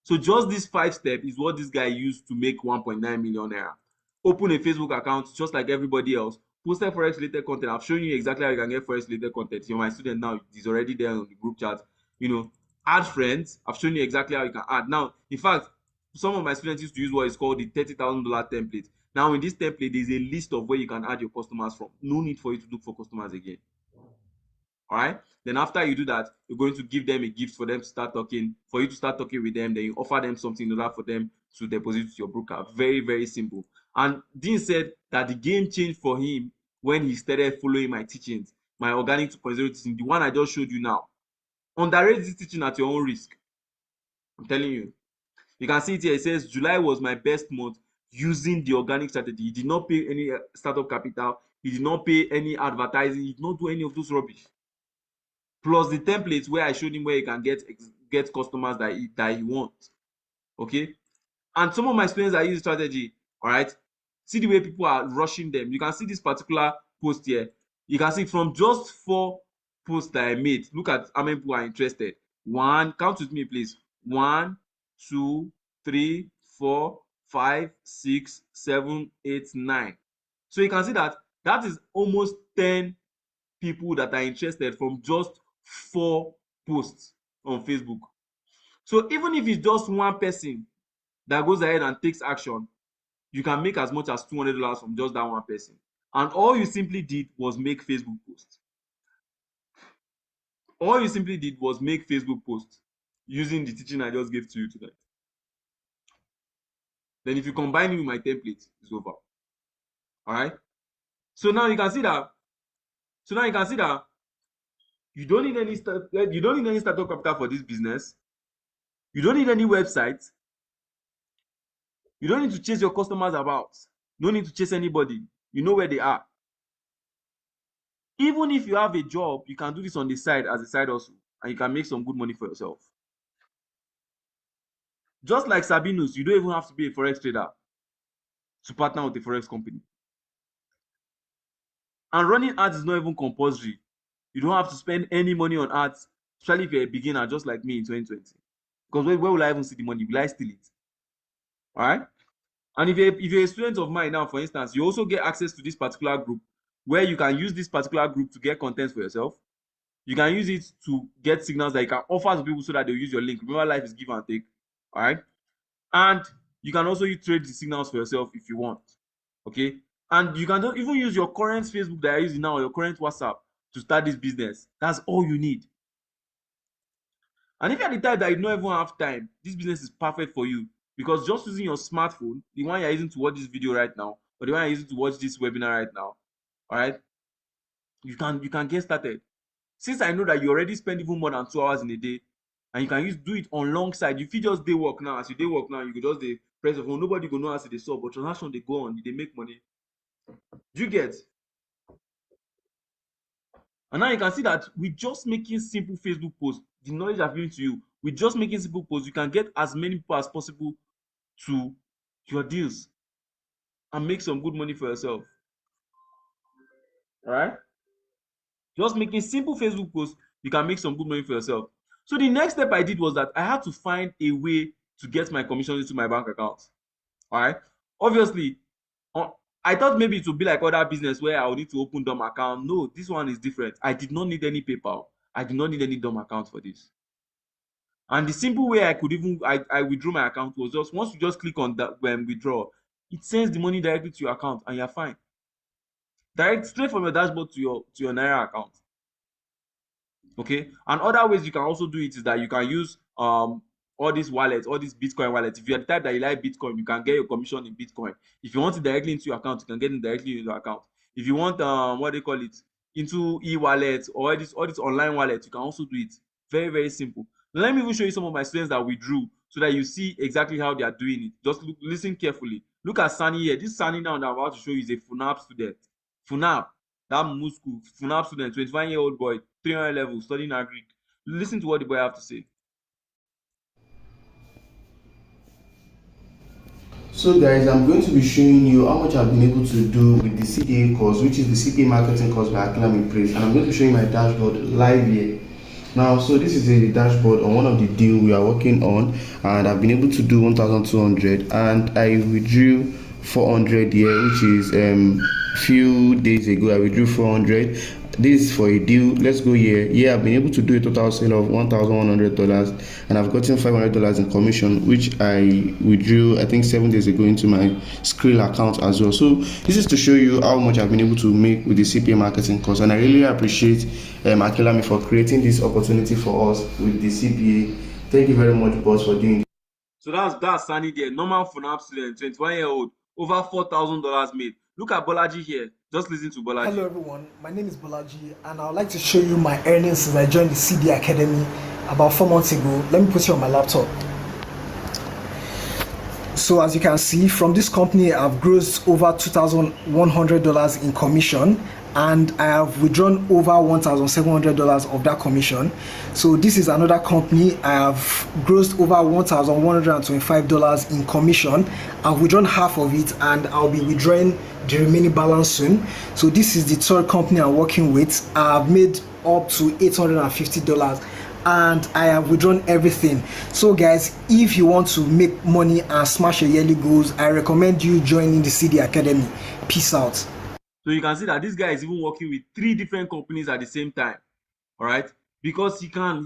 So just this 5 step is what this guy used to make 1.9 million naira. Open a Facebook account just like everybody else. Posted forex related content. I've shown you exactly how you can get forex related content. You're my student now. He's already there on the group chat. Add friends. I've shown you exactly how you can add. Now, in fact, some of my students used to use what is called the $30,000 template. Now, in this template, there's a list of where you can add your customers from. No need for you to look for customers again. All right, then after you do that, you're going to give them a gift for them to start talking, for you to start talking with them. Then you offer them something in order for them to deposit with your broker. Very, very simple. And Dean said that the game changed for him when he started following my teachings, my organic 2.0 teaching, the one I just showed you now. Underrate this teaching at your own risk. I'm telling you. You can see it here. It says July was my best month using the organic strategy. He did not pay any startup capital. He did not pay any advertising. He did not do any of those rubbish. Plus the templates where I showed him where he can get customers that he wants. Okay. And some of my students that use strategy, all right, see the way people are rushing them. You can see this particular post here. You can see from just 4 posts that I made. Look at how many people are interested. Count with me, please. 1, 2, 3, 4, 5, 6, 7, 8, 9. So you can see that is almost 10 people that are interested from just 4 posts on Facebook. So even if it's just one person that goes ahead and takes action, you can make as much as $200 from just that one person. And all you simply did was make Facebook posts. All you simply did was make Facebook posts using the teaching I just gave to you tonight. Then if you combine it with my template, it's over. All right. So now you can see that. You don't need any startup capital for this business. You don't need any website. You don't need to chase your customers about. No need to chase anybody. You know where they are. Even if you have a job, you can do this on the side as a side hustle, and you can make some good money for yourself. Just like Sabinus, you don't even have to be a forex trader to partner with a forex company. And running ads is not even compulsory. You don't have to spend any money on ads, especially if you're a beginner just like me in 2020. Because where will I even see the money? Will I steal it? All right. And if you're a student of mine now, for instance, you also get access to this particular group where you can use this particular group to get content for yourself. You can use it to get signals that you can offer to people so that they'll use your link. Remember, life is give and take. All right. And you can also trade the signals for yourself if you want. Okay. And you can even use your current Facebook that you're using now, or your current WhatsApp to start this business. That's all you need. And if you're the type that you don't even have time, this business is perfect for you, because just using your smartphone, the one you're using to watch this video right now, or the one you're using to watch this webinar right now, all right, you can get started. Since I know that you already spend even more than 2 hours in a day, and you can do it on long side. If you just day work now, as you day work now, you could just press the phone. Nobody go know how to they solve, but transaction they go on, they make money. Do you get? And now you can see that with just making simple Facebook posts, the knowledge I've given to you, with just making simple posts, you can get as many people as possible to your deals and make some good money for yourself. All right? Just making simple Facebook posts, you can make some good money for yourself. So the next step I did was that I had to find a way to get my commission into my bank account. All right? Obviously, I thought maybe it would be like other business where I would need to open DOM account. No, this one is different. I did not need any PayPal. I did not need any DOM account for this. And the simple way I could even I withdrew my account was just once you just click on that withdraw, it sends the money directly to your account and you're fine. Direct straight from your dashboard to your Naira account. Okay. And other ways you can also do it is that you can use all these wallets, all these Bitcoin wallets. If you're the type that you like Bitcoin, you can get your commission in Bitcoin. If you want it directly into your account, you can get it directly into your account. If you want what they call it, into e-wallets or all these online wallets, you can also do it. Very, very simple. Let me even show you some of my students that withdrew so that you see exactly how they are doing it. Just listen carefully. Look at Sunny here. This Sunny now that I'm about to show you is a FUNAB student. FUNAB, that Muscu, FUNAB student, 21-year-old boy, 300 level, studying agric. Listen to what the boy have to say. So guys, I'm going to be showing you how much I've been able to do with the CPA course, which is the CPA marketing course by Akilami Praise, and I'm going to show you my dashboard live here. Now, so this is a dashboard on one of the deal we are working on, and I've been able to do 1,200, and I withdrew 400 here, which is few days ago I withdrew 400. This is for a deal. Let's go here. Yeah, I've been able to do a total sale of $1,100, and I've gotten $500 in commission, which I withdrew I think 7 days ago into my Skrill account as well. So this is to show you how much I've been able to make with the CPA marketing course, and I really appreciate Akilami for creating this opportunity for us with the CPA. Thank you very much, boss, for doing this. So that's Sunny there, normal FUNAB student, 21-year-old, over $4,000 made. Look at Bolaji here. Just listen to Bolaji. Hello everyone, my name is Bolaji, and I would like to show you my earnings since I joined the CD Academy about 4 months ago. Let me put it on my laptop. So as you can see from this company, I've grossed over $2,100 in commission, and I have withdrawn over $1,700 of that commission. So this is another company. I have grossed over $1,125 in commission. I've withdrawn half of it, and I'll be withdrawing the remaining balance soon. So this is the third company I'm working with. I've made up to $850, and I have withdrawn everything. So guys, if you want to make money and smash your yearly goals, I recommend you joining the CD Academy. Peace out. So you can see that this guy is even working with 3 different companies at the same time. All right, because he can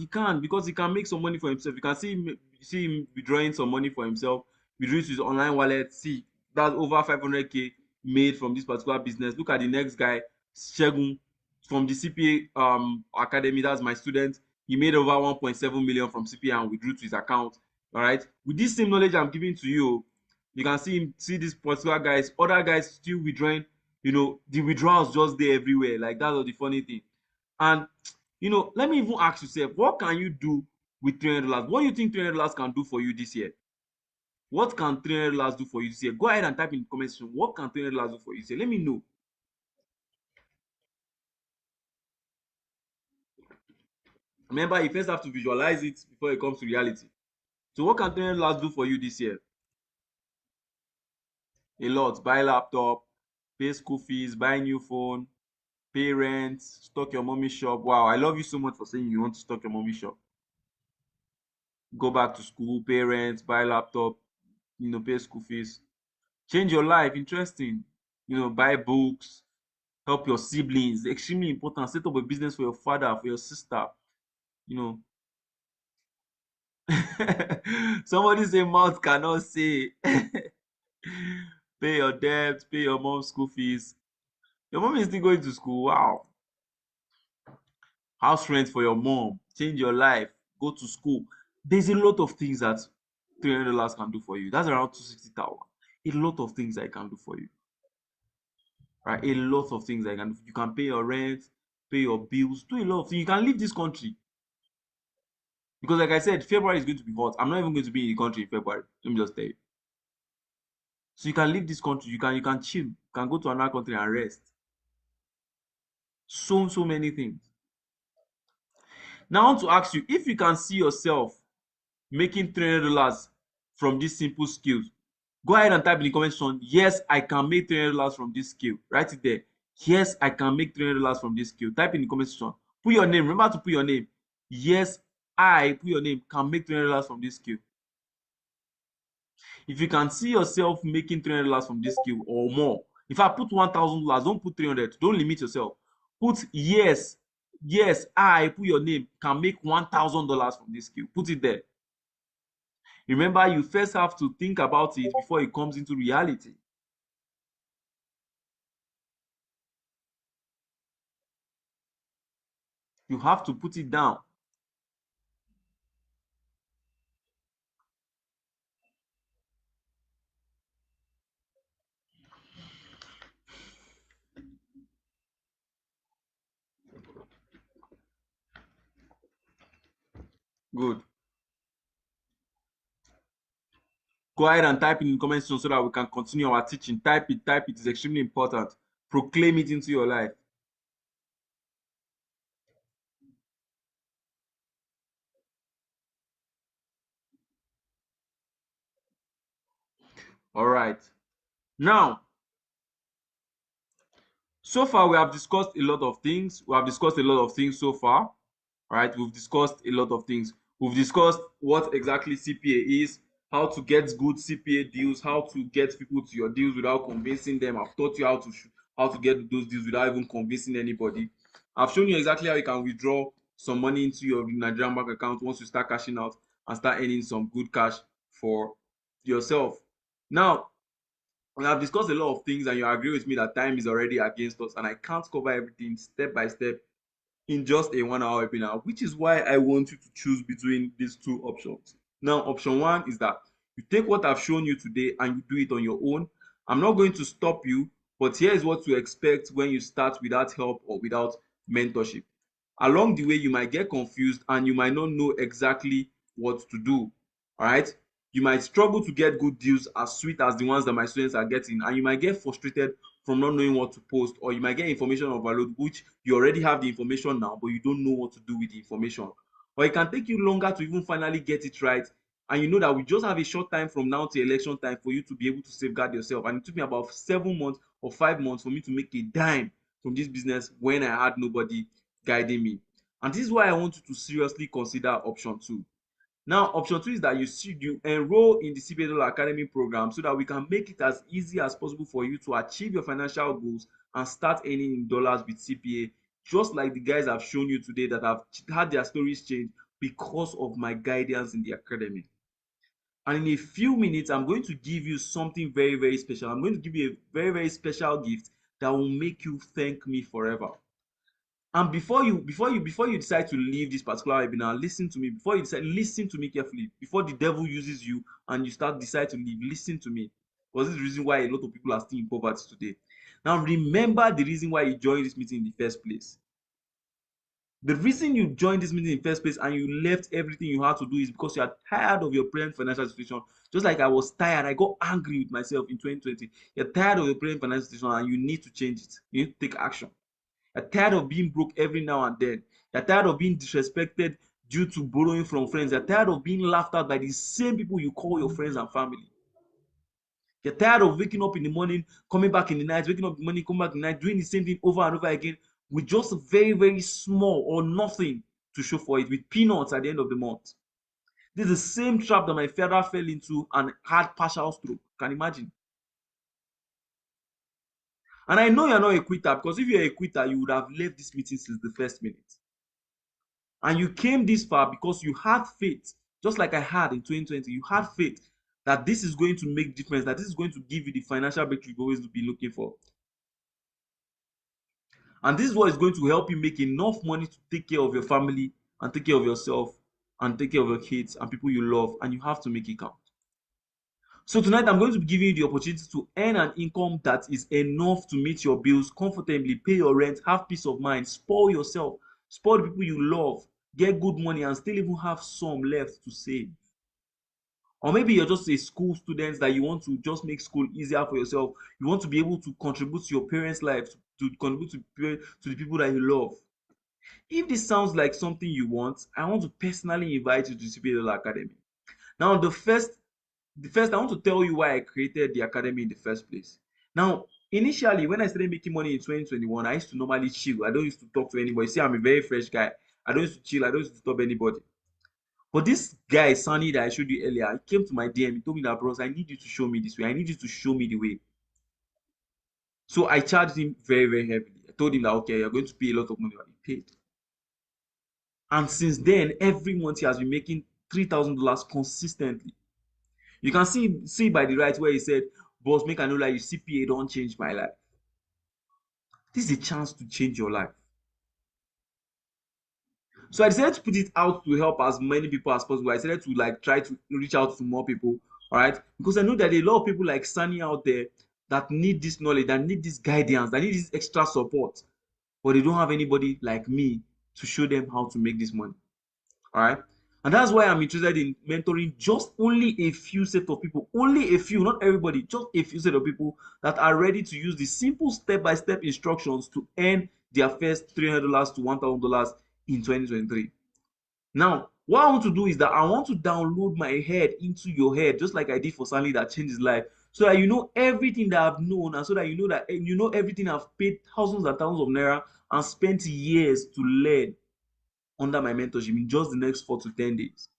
make some money for himself. You can see him withdrawing some money for himself, withdrawing to his online wallet. See, that's over 500K made from this particular business. Look at the next guy, Shegun, from the CPA Academy. That's my student. He made over 1.7 million from CPA and withdrew to his account. All right, with this same knowledge I'm giving to you, you can see this particular guys, other guys still withdrawing. The withdrawals just there everywhere. Like, that's the funny thing. And let me even ask yourself, what can you do with $300? What do you think $300 can do for you this year? What can $300 do for you this year? Go ahead and type in the comment section. What can $300 do for you this year? Let me know. Remember, you first have to visualize it before it comes to reality. So what can $300 do for you this year? A lot. Buy laptop, pay school fees, buy new phone, pay rent, stock your mommy shop. Wow, I love you so much for saying you want to stock your mommy shop. Go back to school, pay rent, buy laptop, pay school fees. Change your life. Interesting. Buy books, help your siblings. Extremely important. Set up a business for your father, for your sister. Somebody say mouth cannot say. Pay your debt, pay your mom's school fees. Your mom is still going to school. Wow. House rent for your mom. Change your life. Go to school. There's a lot of things that $300 can do for you. That's around 260,000. A lot of things I can do for you. Right? A lot of things I can do. You can pay your rent, pay your bills, do a lot of things. You can leave this country. Because like I said, February is going to be hot. I'm not even going to be in the country in February. Let me just tell you. So you can leave this country. You can chill. You can go to another country and rest. So many things. Now I want to ask you, if you can see yourself making $300 from these simple skills, go ahead and type in the comment section, yes, I can make $300 from this skill. Write it there. Yes, I can make $300 from this skill. Type in the comment section. Put your name. Remember to put your name. Yes, put your name, can make $300 from this skill. If you can see yourself making $300 from this skill or more, if I put $1,000, don't put 300. Don't limit yourself. Put yes, put your name, can make $1,000 from this skill. Put it there. Remember, you first have to think about it before it comes into reality. You have to put it down. Good. Go ahead and type in the comment section so that we can continue our teaching. Type it. It's extremely important. Proclaim it into your life. All right. Now, so far we have discussed a lot of things. So far. All right. We've discussed a lot of things. We've discussed what exactly CPA is, how to get good CPA deals, how to get people to your deals without convincing them. I've taught you how to get those deals without even convincing anybody. I've shown you exactly how you can withdraw some money into your Nigerian bank account once you start cashing out and start earning some good cash for yourself. Now, we have discussed a lot of things, and you agree with me that time is already against us, and I can't cover everything step by step in just a 1 hour webinar, which is why I want you to choose between these two options. Now, option one is that you take what I've shown you today and you do it on your own. I'm not going to stop you, but here is what to expect when you start without help or without mentorship. Along the way, you might get confused and you might not know exactly what to do. All right. You might struggle to get good deals as sweet as the ones that my students are getting, and you might get frustrated from not knowing what to post, or you might get information overload, which you already have the information now, but you don't know what to do with the information. Or it can take you longer to even finally get it right, and you know that we just have a short time from now to election time for you to be able to safeguard yourself. And it took me about 7 months or 5 months for me to make a dime from this business when I had nobody guiding me. And this is why I want you to seriously consider option two. Now, option two is that you enroll in the CPA Dollar Academy program so that we can make it as easy as possible for you to achieve your financial goals and start earning in dollars with CPA, just like the guys I've shown you today that have had their stories change because of my guidance in the academy. And in a few minutes, I'm going to give you something very, very special. I'm going to give you a very, very special gift that will make you thank me forever. And before you decide to leave this particular webinar, listen to me. Before you decide, listen to me carefully. Before the devil uses you and you decide to leave, listen to me. Because this is the reason why a lot of people are still in poverty today. Now remember the reason why you joined this meeting in the first place. The reason you joined this meeting in the first place and you left everything you had to do is because you are tired of your present financial situation. Just like I was tired, I got angry with myself in 2020. You're tired of your present financial situation and you need to change it. You need to take action. You're tired of being broke every now and then. You're tired of being disrespected due to borrowing from friends. You're tired of being laughed at by the same people you call your friends and family. You're tired of waking up in the morning, coming back in the night, waking up in the morning, coming back in the night, doing the same thing over and over again with just very, very small or nothing to show for it, with peanuts at the end of the month. This is the same trap that my father fell into and had partial stroke. Can you imagine? And I know you're not a quitter, because if you're a quitter, you would have left this meeting since the first minute. And you came this far because you had faith, just like I had in 2020. You had faith that this is going to make difference, that this is going to give you the financial breakthrough you've always been looking for. And this is what is going to help you make enough money to take care of your family and take care of yourself and take care of your kids and people you love, and you have to make it count. So tonight I'm going to be giving you the opportunity to earn an income that is enough to meet your bills comfortably, pay your rent, have peace of mind, spoil yourself, spoil the people you love, get good money, and still even have some left to save. Or maybe you're just a school student that you want to just make school easier for yourself. You want to be able to contribute to your parents' life, to contribute to the people that you love. If this sounds like something you want, I want to personally invite you to CPA Dollar Academy. Now, the first, I want to tell you why I created the academy in the first place. Now, initially, when I started making money in 2021, I used to normally chill. I don't used to talk to anybody. See, I'm a very fresh guy. I don't used to chill. I don't used to stop anybody. But this guy, Sunny, that I showed you earlier, he came to my DM. He told me that, bros, I need you to show me this way. I need you to show me the way. So I charged him very, very heavily. I told him that, okay, you're going to pay a lot of money. But he paid. And since then, every month he has been making $3,000 consistently. You can see by the right where he said, boss, make I know like you CPA don't change my life. This is a chance to change your life. So I decided to put it out to help as many people as possible. I decided to like try to reach out to more people, all right? Because I know that there are a lot of people like Sunny out there that need this knowledge, that need this guidance, that need this extra support, but they don't have anybody like me to show them how to make this money, all right? And that's why I'm interested in mentoring just only a few set of people, only a few, not everybody, just a few set of people that are ready to use the simple step-by-step instructions to earn their first $300 to $1,000 in 2023. Now, what I want to do is that I want to download my head into your head, just like I did for Stanley that changed his life, so that you know everything that I've known, and so that you know everything I've paid thousands and thousands of naira and spent years to learn under my mentorship in just the next 4 to 10 days.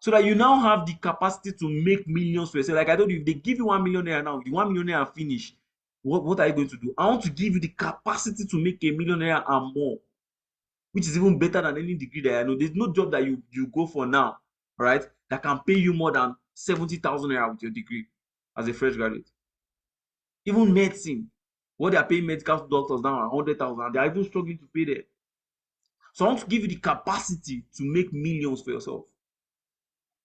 So that you now have the capacity to make millions for yourself. Like I told you, if they give you 1 million naira now, the 1 million naira finish, what are you going to do? I want to give you the capacity to make a million naira and more, which is even better than any degree that I know. There's no job that you go for now, right, that can pay you more than 70,000 naira with your degree as a fresh graduate. Even medicine, what they are paying medical doctors now are 100,000, and they are even struggling to pay them. So I want to give you the capacity to make millions for yourself.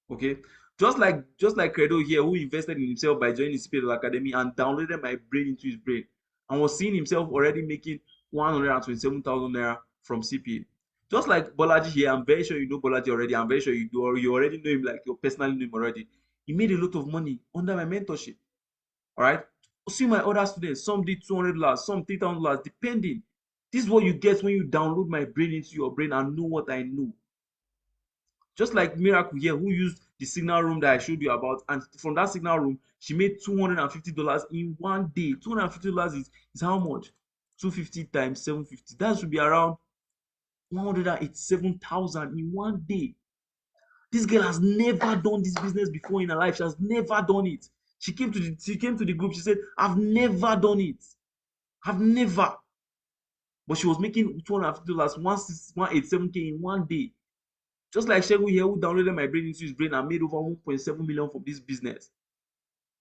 Okay, just like Credo here, who invested in himself by joining the CPA Dollar Academy and downloaded my brain into his brain, and was seeing himself already making 127,000 naira from CPA. Just like Bolaji here, I'm very sure you know Bolaji already. I'm very sure you do, or you already know him, like you personally know him already. He made a lot of money under my mentorship. All right. See my other students, some did $200, some $3,000, depending. This is what you get when you download my brain into your brain and know what I know. Just like Miracle here, who used the signal room that I showed you about, and from that signal room, she made $250 in one day. $250 is how much? 250 times 750. That should be around 187,000 in one day. This girl has never done this business before in her life. She has never done it. She came to the group. She said, "I've never done it. I've never." But she was making $250, 187K in one day. Just like Shegun here, who downloaded my brain into his brain and made over 1.7 million from this business.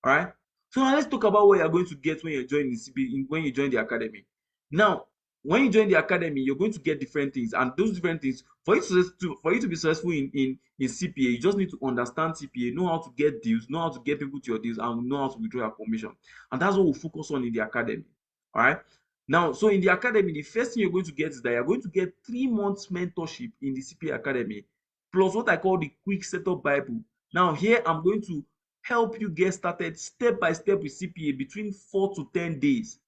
All right. So now let's talk about what you're going to get when you join the CB, when you join the academy. Now, when you join the academy, you're going to get different things, and those different things for you to be successful in CPA, you just need to understand CPA, know how to get deals, know how to get people to your deals, and know how to withdraw your commission. And that's what we'll focus on in the academy. All right. Now, so in the academy, the first thing you're going to get is that you're going to get 3 months mentorship in the CPA academy, plus what I call the quick setup Bible. Now, here I'm going to help you get started step by step with CPA between 4 to 10 days.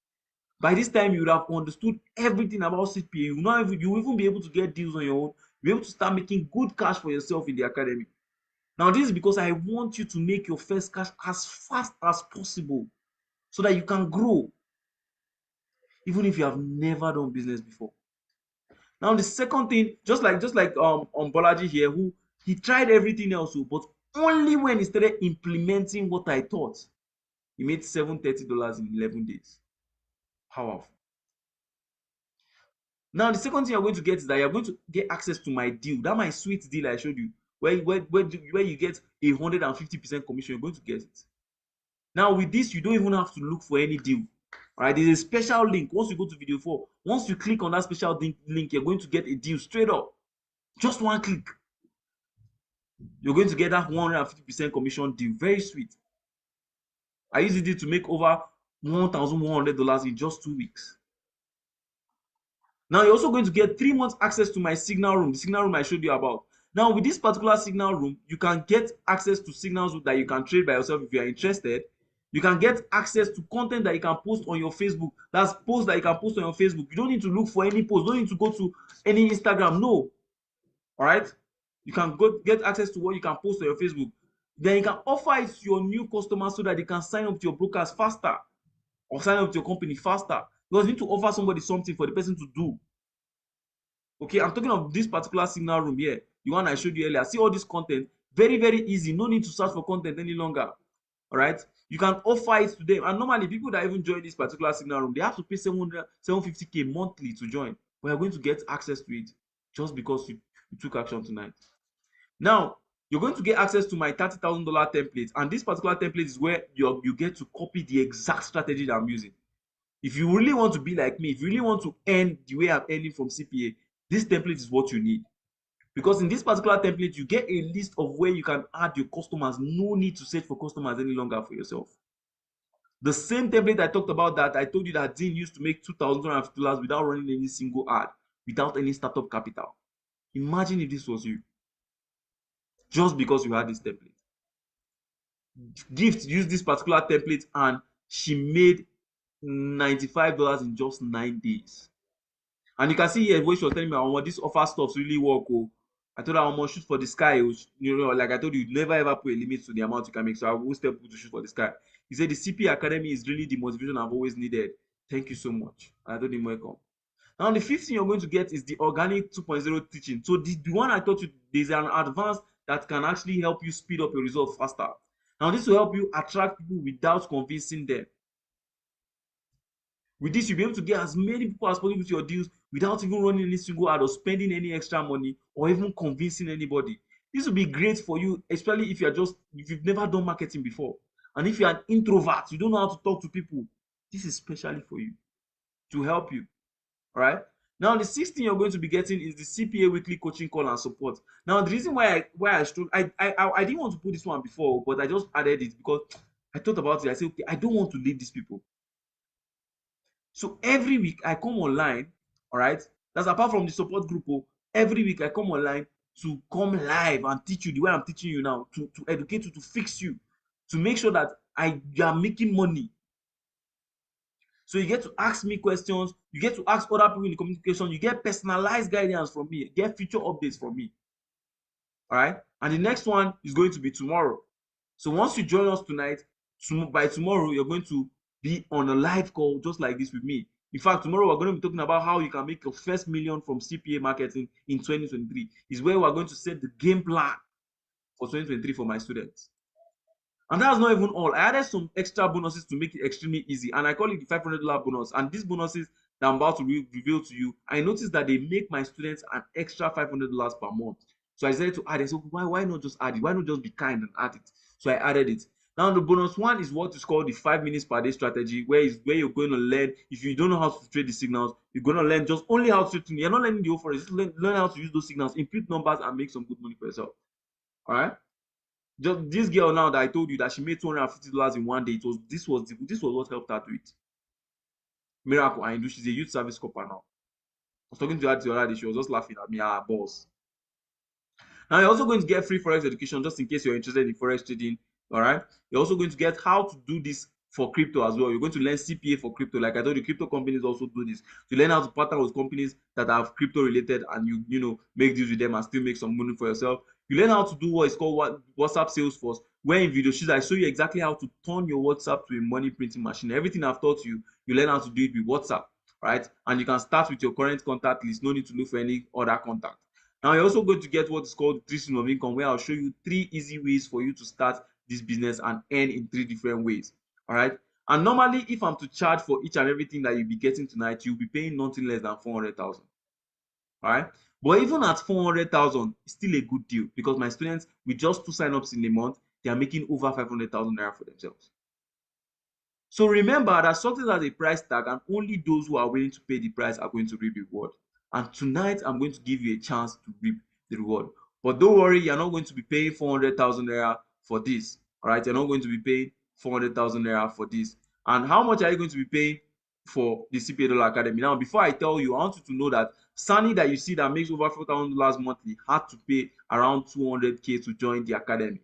By this time, you would have understood everything about CPA. You will even be able to get deals on your own. You'll be able to start making good cash for yourself in the academy. Now, this is because I want you to make your first cash as fast as possible so that you can grow, even if you have never done business before. Now, the second thing, just like Bolaji here, who he tried everything else, but only when he started implementing what I taught, he made $730 in 11 days. Powerful. Now, the second thing you're going to get is that you're going to get access to my deal, that my sweet deal I showed you, where you get 150% commission. You're going to get it. Now, with this, you don't even have to look for any deal. All right, there's a special link. Once you go to video 4, once you click on that special link, you're going to get a deal straight up. Just one click. You're going to get that 150% commission deal. Very sweet. I used it to make over $1,100 in just 2 weeks. Now, you're also going to get 3 months access to my signal room, the signal room I showed you about. Now, with this particular signal room, you can get access to signals that you can trade by yourself if you are interested. You can get access to content that you can post on your Facebook. That's posts that you can post on your Facebook. You don't need to look for any post. You don't need to go to any Instagram. No. All right. You can go get access to what you can post on your Facebook. Then you can offer it to your new customers so that they can sign up to your brokers faster or sign up to your company faster. Because you need to offer somebody something for the person to do. Okay, I'm talking of this particular signal room here, the one I showed you earlier. See all this content, very, very easy. No need to search for content any longer. All right, you can offer it to them. And normally, people that even join this particular signal room, they have to pay 750K monthly to join. But you're going to get access to it just because you took action tonight. Now, you're going to get access to my $30,000 template. And this particular template is where you get to copy the exact strategy that I'm using. If you really want to be like me, if you really want to earn the way I'm earning from CPA, this template is what you need. Because in this particular template, you get a list of where you can add your customers. No need to search for customers any longer for yourself. The same template I talked about that I told you that Dean used to make $2,250 without running any single ad, without any startup capital. Imagine if this was you. Just because you had this template. Gift used this particular template and she made $95 in just 9 days. And you can see here where she was telling me, "Oh, this offer stuffs really work." Oh, I told her, "I'm shoot for the sky." You know, like I told you, never ever put a limit to the amount you can make. So I will step to shoot for the sky. He said the CP Academy is really the motivation I've always needed. Thank you so much. I told him welcome. Now the fifth thing you're going to get is the organic 2.0 teaching. So the one I taught you, there's an advance that can actually help you speed up your results faster. Now this will help you attract people without convincing them. With this, you'll be able to get as many people as possible with your deals without even running any single ad or spending any extra money or even convincing anybody. This will be great for you, especially if you've never done marketing before. And if you're an introvert, you don't know how to talk to people. This is specially for you to help you. All right. Now, the sixth thing you're going to be getting is the CPA weekly coaching call and support. Now, the reason why I struggled, I didn't want to put this one before, but I just added it because I thought about it. I said, okay, I don't want to leave these people. So every week I come online, all right? That's apart from the support group. Every week I come online to come live and teach you the way I'm teaching you now, to educate you, to fix you, to make sure that you are making money. So you get to ask me questions, you get to ask other people in the communication, you get personalized guidance from me, get future updates from me. All right. And the next one is going to be tomorrow. So once you join us tonight, by tomorrow, you're going to be on a live call just like this with me. In fact, tomorrow we're going to be talking about how you can make your first million from CPA marketing in 2023. Is where we're going to set the game plan for 2023 for my students. And that's not even all. I added some extra bonuses to make it extremely easy, and I call it the $500 bonus. And these bonuses that I'm about to reveal to you, I noticed that they make my students an extra $500 per month. So I decided to add it. So why not just add it? Why not just be kind and add it? So I added it. Now the bonus one is what is called the 5 minutes per day strategy, where you're going to learn. If you don't know how to trade the signals, you're going to learn just only how to trade. You're not learning the whole forex. Just learn how to use those signals, input numbers, and make some good money for yourself. All right. Just this girl now that I told you that she made $250 in one day. This was what helped her do it. Miracle and she's a youth service corper now. I was talking to her the other day. She was just laughing at me. Ah, boss. Now you're also going to get free forex education just in case you're interested in forex trading. All right. You're also going to get how to do this for crypto as well. You're going to learn CPA for crypto. Like I told you, crypto companies also do this. To learn how to partner with companies that have crypto related, and you make deals with them and still make some money for yourself. You learn how to do what is called WhatsApp Salesforce, where in video sheets I show you exactly how to turn your WhatsApp to a money printing machine. Everything I've taught you, you learn how to do it with WhatsApp, right? And you can start with your current contact list. No need to look for any other contact. Now you're also going to get what is called 3 streams of income, where I'll show you 3 easy ways for you to start this business and earn in 3 different ways. All right. And normally, if I'm to charge for each and everything that you'll be getting tonight, you'll be paying nothing less than 400,000. All right. But even at 400,000, it's still a good deal, because my students, with just 2 signups in a month, they are making over 500,000 naira for themselves. So remember that success has a price tag, and only those who are willing to pay the price are going to reap the reward. And tonight, I'm going to give you a chance to reap the reward. But don't worry, you're not going to be paying 400,000 naira for this. All right, you're not going to be paying 400,000 naira for this. And how much are you going to be paying for the CPA Dollar Academy? Now, before I tell you, I want you to know that Sunny that you see that makes over $4,000 monthly had to pay around 200K to join the academy.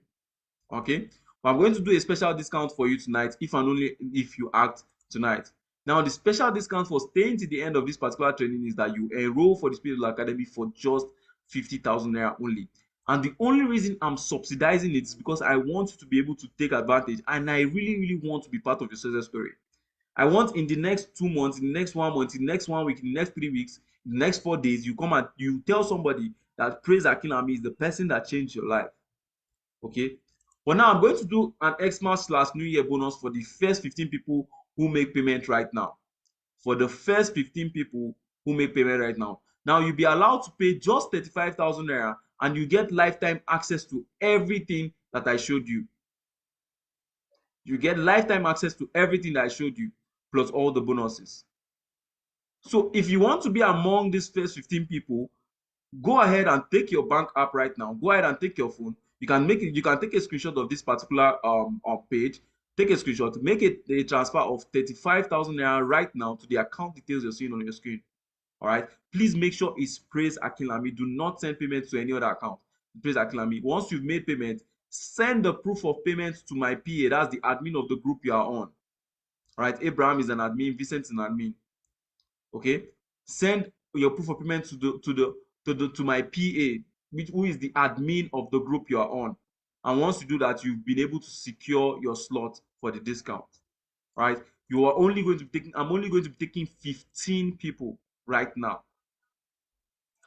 Okay, but I'm going to do a special discount for you tonight, if and only if you act tonight. Now, the special discount for staying to the end of this particular training is that you enroll for the CPA Dollar Academy for just 50,000 naira only. And the only reason I'm subsidizing it is because I want you to be able to take advantage, and I really want to be part of your success story. I want in the next 2 months, in the next 1 month, in the next 1 week, in the next 3 weeks, in the next 4 days, you come and you tell somebody that Praise Akinlami is the person that changed your life. Okay. But now I'm going to do an Xmas/New Year bonus for the first 15 people who make payment right now. For the first 15 people who make payment right now. Now you'll be allowed to pay just 35,000 naira, and you get lifetime access to everything that I showed you. You get lifetime access to everything that I showed you, plus all the bonuses. So if you want to be among these first 15 people, go ahead and take your bank app right now. Go ahead and take your phone. You can take a screenshot of this particular page. Take a screenshot, make it a transfer of 35,000 naira right now to the account details you're seeing on your screen. All right. Please make sure it's Praise Akinlami. Do not send payment to any other account. Praise Akinlami. Once you've made payment, send the proof of payment to my PA. That's the admin of the group you are on. All right. Abraham is an admin. Vincent is an admin. Okay. Send your proof of payment to my PA, who is the admin of the group you are on. And once you do that, you've been able to secure your slot for the discount. Right? I'm only going to be taking 15 people right now.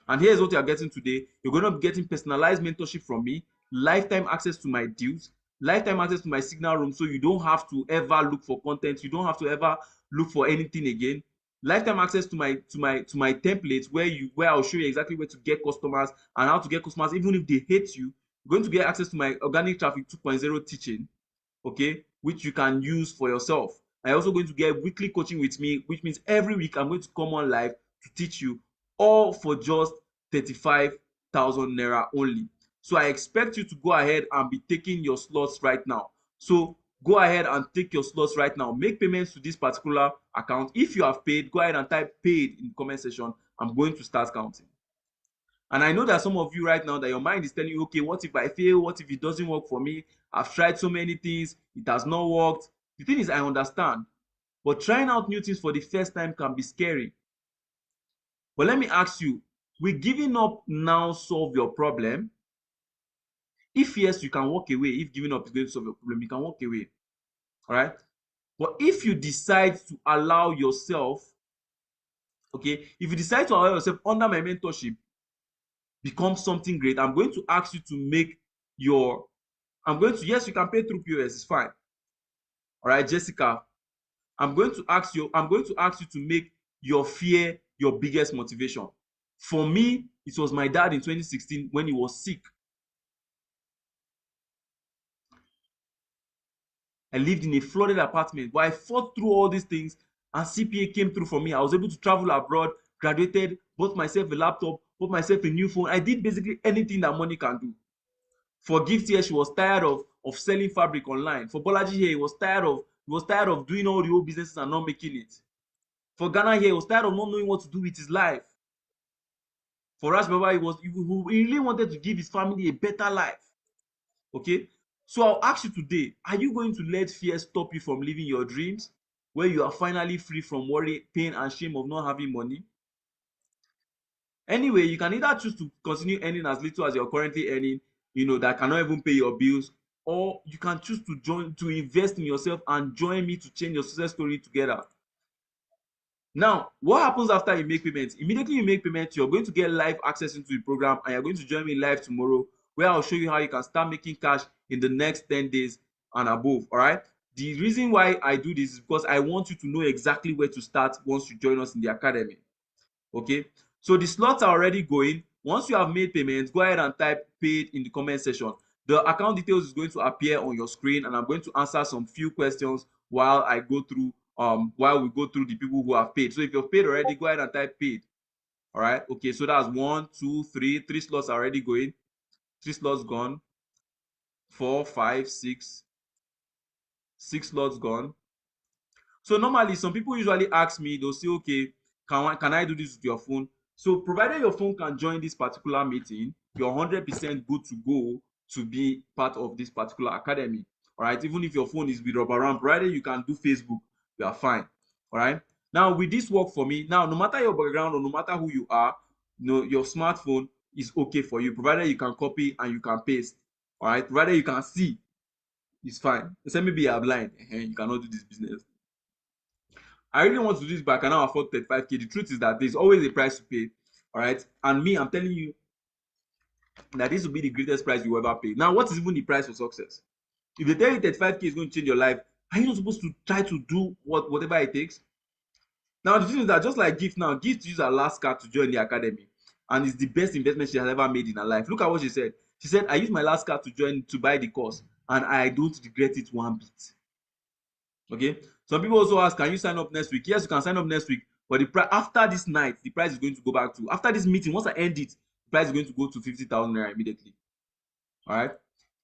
And here's what you're getting today. You're going to be getting personalized mentorship from me, lifetime access to my deals, lifetime access to my signal room, so you don't have to ever look for content. You don't have to ever look for anything again. Lifetime access to my templates, where I'll show you exactly where to get customers and how to get customers even if they hate you. You're going to get access to my organic traffic 2.0 teaching, okay, which you can use for yourself. I'm also going to get weekly coaching with me, which means every week I'm going to come on live to teach you, all for just 35,000 naira only. So I expect you to go ahead and be taking your slots right now. So go ahead and take your slots right now. Make payments to this particular account. If you have paid, go ahead and type paid in the comment section. I'm going to start counting. And I know that some of you right now that your mind is telling you, okay, what if I fail? What if it doesn't work for me? I've tried so many things, it has not worked. The thing is, I understand, but trying out new things for the first time can be scary. But let me ask you, will giving up now solve your problem? If yes, you can walk away. If giving up is going to solve your problem, you can walk away. All right. But if you decide to allow yourself, okay, if you decide to allow yourself under my mentorship, become something great, I'm going to ask you to make your, yes, you can pay through POS, it's fine. All right, Jessica, I'm going to ask you to make your fear your biggest motivation. For me, it was my dad in 2016 when he was sick. I lived in a flooded apartment, but I fought through all these things and CPA came through for me. I was able to travel abroad, graduated, bought myself a laptop, bought myself a new phone. I did basically anything that money can do. For Gift here, she was tired of selling fabric online. For Bolaji here, he was tired of doing all the old businesses and not making it. For Ghana here, he was tired of not knowing what to do with his life. For Raj Baba, he really wanted to give his family a better life. Okay, so I'll ask you today, are you going to let fear stop you from living your dreams, where you are finally free from worry, pain and shame of not having money? Anyway, you can either choose to continue earning as little as you're currently earning, that cannot even pay your bills, or you can choose to invest in yourself and join me to change your success story together. Now, what happens after you make payments? Immediately you make payments, you're going to get live access into the program and you're going to join me live tomorrow, where I'll show you how you can start making cash in the next 10 days and above. All right. The reason why I do this is because I want you to know exactly where to start once you join us in the academy. Okay, so the slots are already going. Once you have made payments, go ahead and type paid in the comment section. The account details is going to appear on your screen and I'm going to answer some few questions while we go through the people who have paid. So if you've paid already, go ahead and type paid. All right, okay, so that's 1 2 3 3 slots are already going, 3 slots gone, 4 5 6 slots gone. So normally some people usually ask me, they'll say, okay, can I do this with your phone? So provided your phone can join this particular meeting, you're 100% good to go to be part of this particular academy. All right, even if your phone is with rubber ramp, provided you can do Facebook, you are fine. All right, now with this work for me, now no matter your background or no matter who you are, your smartphone is okay for you, provided you can copy and you can paste. All right, provided you can see, it's fine. Except maybe you're blind, you cannot do this business. I really want to do this, but I cannot afford 35K. The truth is that there's always a price to pay. All right. And me, I'm telling you that this will be the greatest price you ever pay. Now, what is even the price for success? If they tell you 35K is going to change your life, are you not supposed to try to do whatever it takes? Now, the thing is that just like Gift now, Gift used her last card to join the academy. And it's the best investment she has ever made in her life. Look at what she said. She said, I used my last card to buy the course, and I don't regret it one bit. Okay, some people also ask, can you sign up next week? Yes, you can sign up next week, but after this night, the price is going to go back to, after this meeting, once I end it, the price is going to go to 50,000 naira immediately. All right,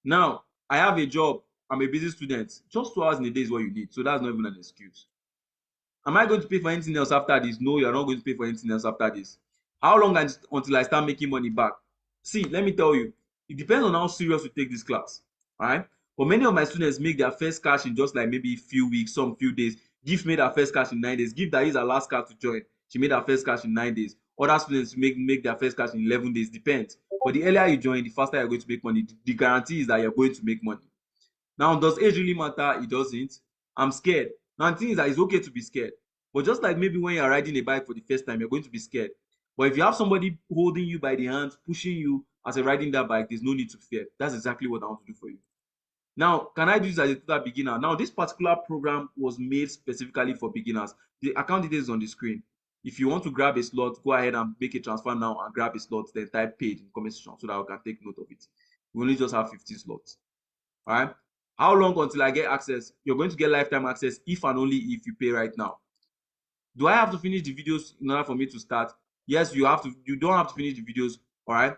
now I have a job, I'm a busy student, just 2 hours in a day is what you need, so that's not even an excuse. Am I going to pay for anything else after this? No, you're not going to pay for anything else after this. How long until I start making money back? See, let me tell you, it depends on how serious you take this class. All right, but many of my students make their first cash in just like maybe a few weeks, some few days. Gift made her first cash in 9 days. Gift that is her last card to join, she made her first cash in 9 days. Other students make their first cash in 11 days, depends. But the earlier you join, the faster you're going to make money. The guarantee is that you're going to make money. Now, does age really matter? It doesn't. I'm scared. Now, the thing is that it's okay to be scared. But just like maybe when you're riding a bike for the first time, you're going to be scared. But if you have somebody holding you by the hand, pushing you as you're riding that bike, there's no need to fear. That's exactly what I want to do for you. Now, can I do this as a total beginner? Now, this particular program was made specifically for beginners. The account details is on the screen. If you want to grab a slot, go ahead and make a transfer now and grab a slot, then type paid in the comment section so that I can take note of it. We only just have 15 slots. All right. How long until I get access? You're going to get lifetime access if and only if you pay right now. Do I have to finish the videos in order for me to start? Yes, you have to. You don't have to finish the videos. All right.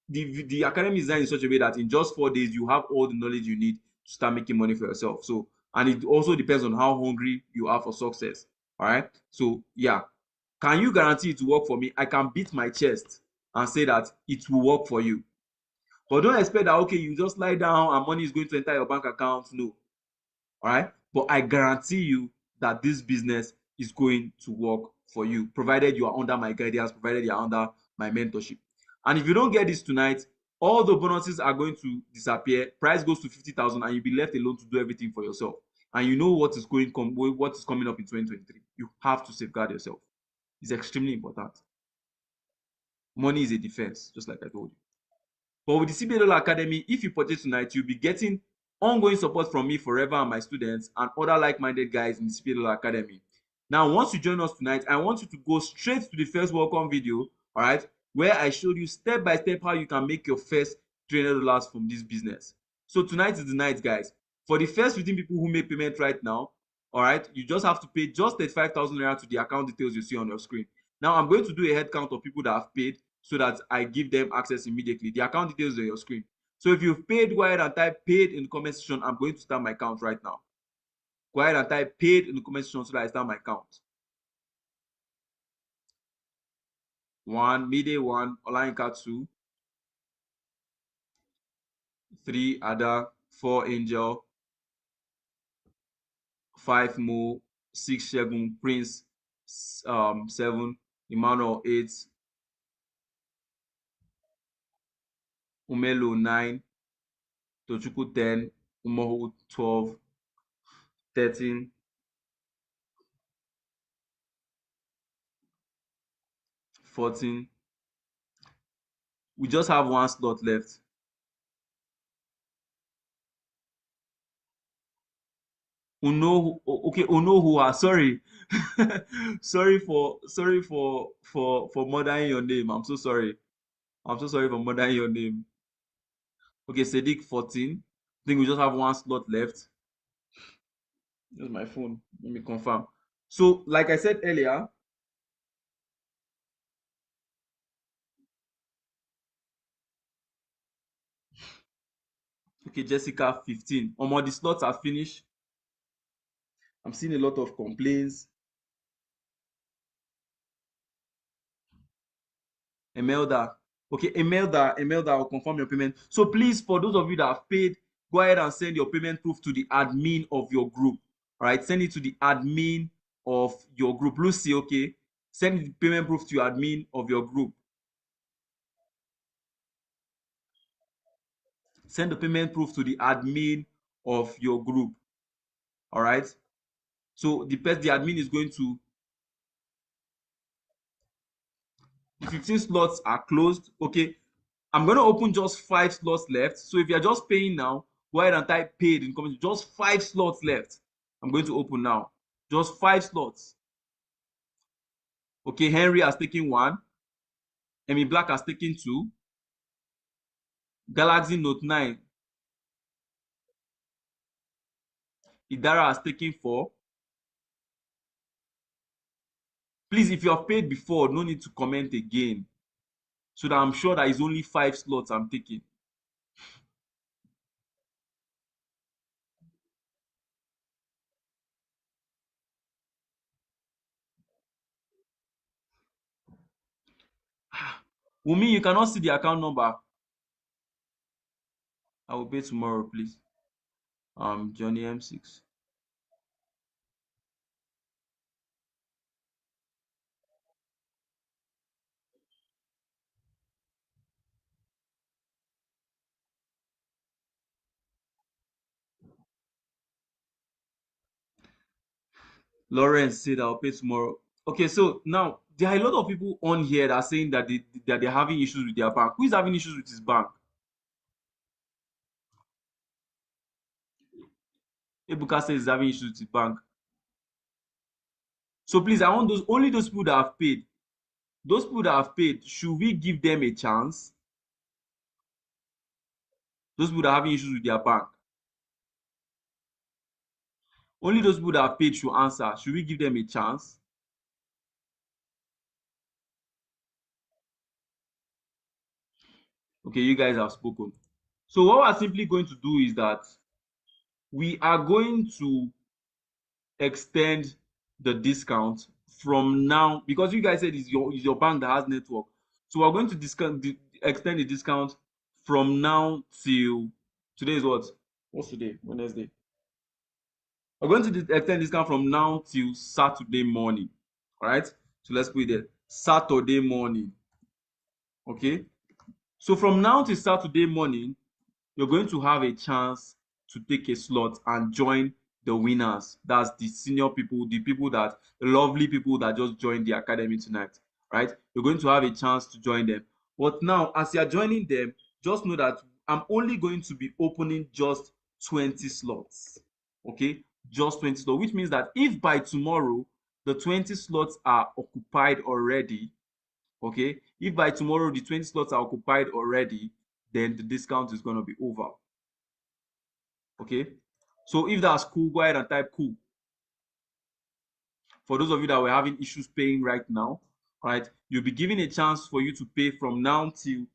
The academy is designed in such a way that in just 4 days you have all the knowledge you need to start making money for yourself. So, and it also depends on how hungry you are for success. All right. So yeah, can you guarantee it to work for me? I can beat my chest and say that it will work for you. But don't expect that, okay, you just lie down and money is going to enter your bank account. No. All right. But I guarantee you that this business is going to work for you, provided you are under my guidance, provided you are under my mentorship. And if you don't get this tonight, all the bonuses are going to disappear. Price goes to 50,000 and you'll be left alone to do everything for yourself. And you know what is coming up in 2023. You have to safeguard yourself. It's extremely important. Money is a defense, just like I told you. But with the CBA Dollar Academy, if you purchase tonight, you'll be getting ongoing support from me forever and my students and other like-minded guys in the CBA Dollar Academy. Now, once you join us tonight, I want you to go straight to the first welcome video, all right, where I showed you step by step how you can make your first $300 from this business. So tonight is the night, guys. For the first 15 people who make payment right now, all right, you just have to pay just 35,000 naira to the account details you see on your screen. Now, I'm going to do a head count of people that have paid so that I give them access immediately. The account details are on your screen. So if you've paid, go ahead and type paid in the comment section. I'm going to start my count right now. Go ahead and type paid in the comment section so that I start my count. 1, Midday 1, Olayinka 2, 3, Ada, 4, Angel, 5, Mo, 6, Shegun, Prince, 7, Emmanuel 8, Umelo 9, Tochukwu 10, Umohu 12, 13, 14. We just have one slot left. Onohua, sorry. sorry for murdering your name. I'm so sorry. I'm so sorry for murdering your name. Okay, Sadiq 14. I think we just have one slot left. Here's my phone. Let me confirm. So, like I said earlier, okay, Jessica 15. The slots are finished. I'm seeing a lot of complaints. Emelda. Okay, Emelda, will confirm your payment. So please, for those of you that have paid, go ahead and send your payment proof to the admin of your group. All right, send it to the admin of your group. Lucy, okay, send the payment proof to your admin of your group. Send the payment proof to the admin of your group. All right. So the admin is going to. The 15 slots are closed. Okay, I'm going to open just 5 slots left. So if you're just paying now, go ahead and type paid in comments. Just 5 slots left. I'm going to open now. Just 5 slots. Okay, Henry has taken 1. Emmy Black has taken 2. Galaxy Note 9. Idara has taken 4. Please, if you have paid before, no need to comment again. So that I'm sure that it's only 5 slots I'm taking. Wumi, you cannot see the account number. I will pay tomorrow, please. Johnny M6. Lawrence said I'll pay tomorrow. Okay, so now there are a lot of people on here that are saying that they're having issues with their bank. Who is having issues with his bank? Ebuka says he's having issues with his bank. So please, I want those people that have paid. Those people that have paid, should we give them a chance? Those people that are having issues with their bank. Only those people that have paid should answer. Should we give them a chance? Okay, you guys have spoken. So what we're simply going to do is that we are going to extend the discount from now, because you guys said it's your bank that has network. So we're going to extend the discount from now till today is what? What's today? Wednesday. We're going to extend discount from now till Saturday morning. All right. So let's put it there. Saturday morning. Okay. So from now till Saturday morning, you're going to have a chance to take a slot and join the winners. That's the senior people, the lovely people that just joined the academy tonight, right? You're going to have a chance to join them. But now, as you're joining them, just know that I'm only going to be opening just 20 slots, okay? Just 20 slots, which means that if by tomorrow the 20 slots are occupied already, okay, if by tomorrow the 20 slots are occupied already, then the discount is going to be over. Okay, so if that's cool, go ahead and type cool. For those of you that were having issues paying right now, right, you'll be given a chance for you to pay from now till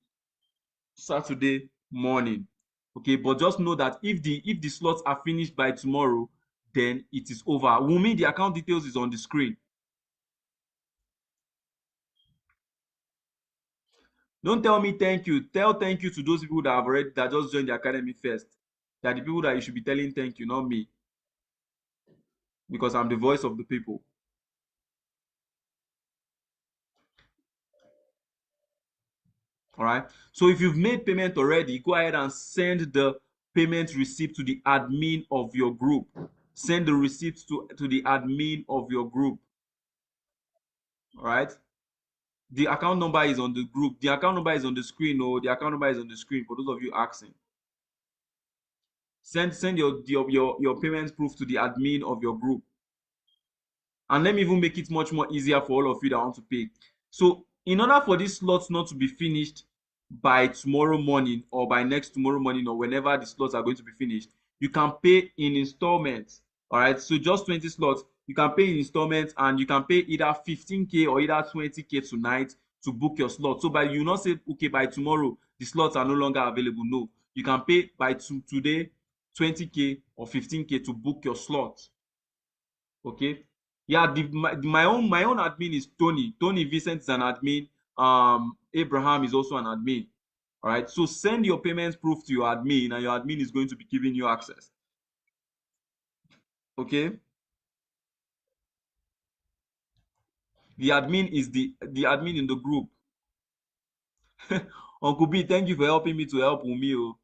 Saturday morning. Okay, but just know that if the slots are finished by tomorrow, then it is over. Wumi, the account details is on the screen. Don't tell me thank you. Tell thank you to those people that just joined the academy first. They're the people that you should be telling thank you, not me, because I'm the voice of the people. All right. So if you've made payment already, go ahead and send the payment receipt to the admin of your group. Send the receipts to the admin of your group. All right. The account number is on the group. The account number is on the screen. Oh, the account number is on the screen for those of you asking. Send your payment proof to the admin of your group. And let me even make it much more easier for all of you that want to pay. So in order for these slots not to be finished by tomorrow morning or by next tomorrow morning or whenever the slots are going to be finished, you can pay in installments. All right, so just 20 slots, you can pay in installments, and you can pay either 15K or either 20K tonight to book your slot. So by you not say, okay, by tomorrow the slots are no longer available. No, you can pay by today 20K or 15K to book your slot. Okay, yeah, my own admin is Tony Vincent is an admin. Abraham is also an admin. All right, so send your payments proof to your admin, and your admin is going to be giving you access. Okay, the admin is the admin in the group. Uncle B, thank you for helping me to help Wumi.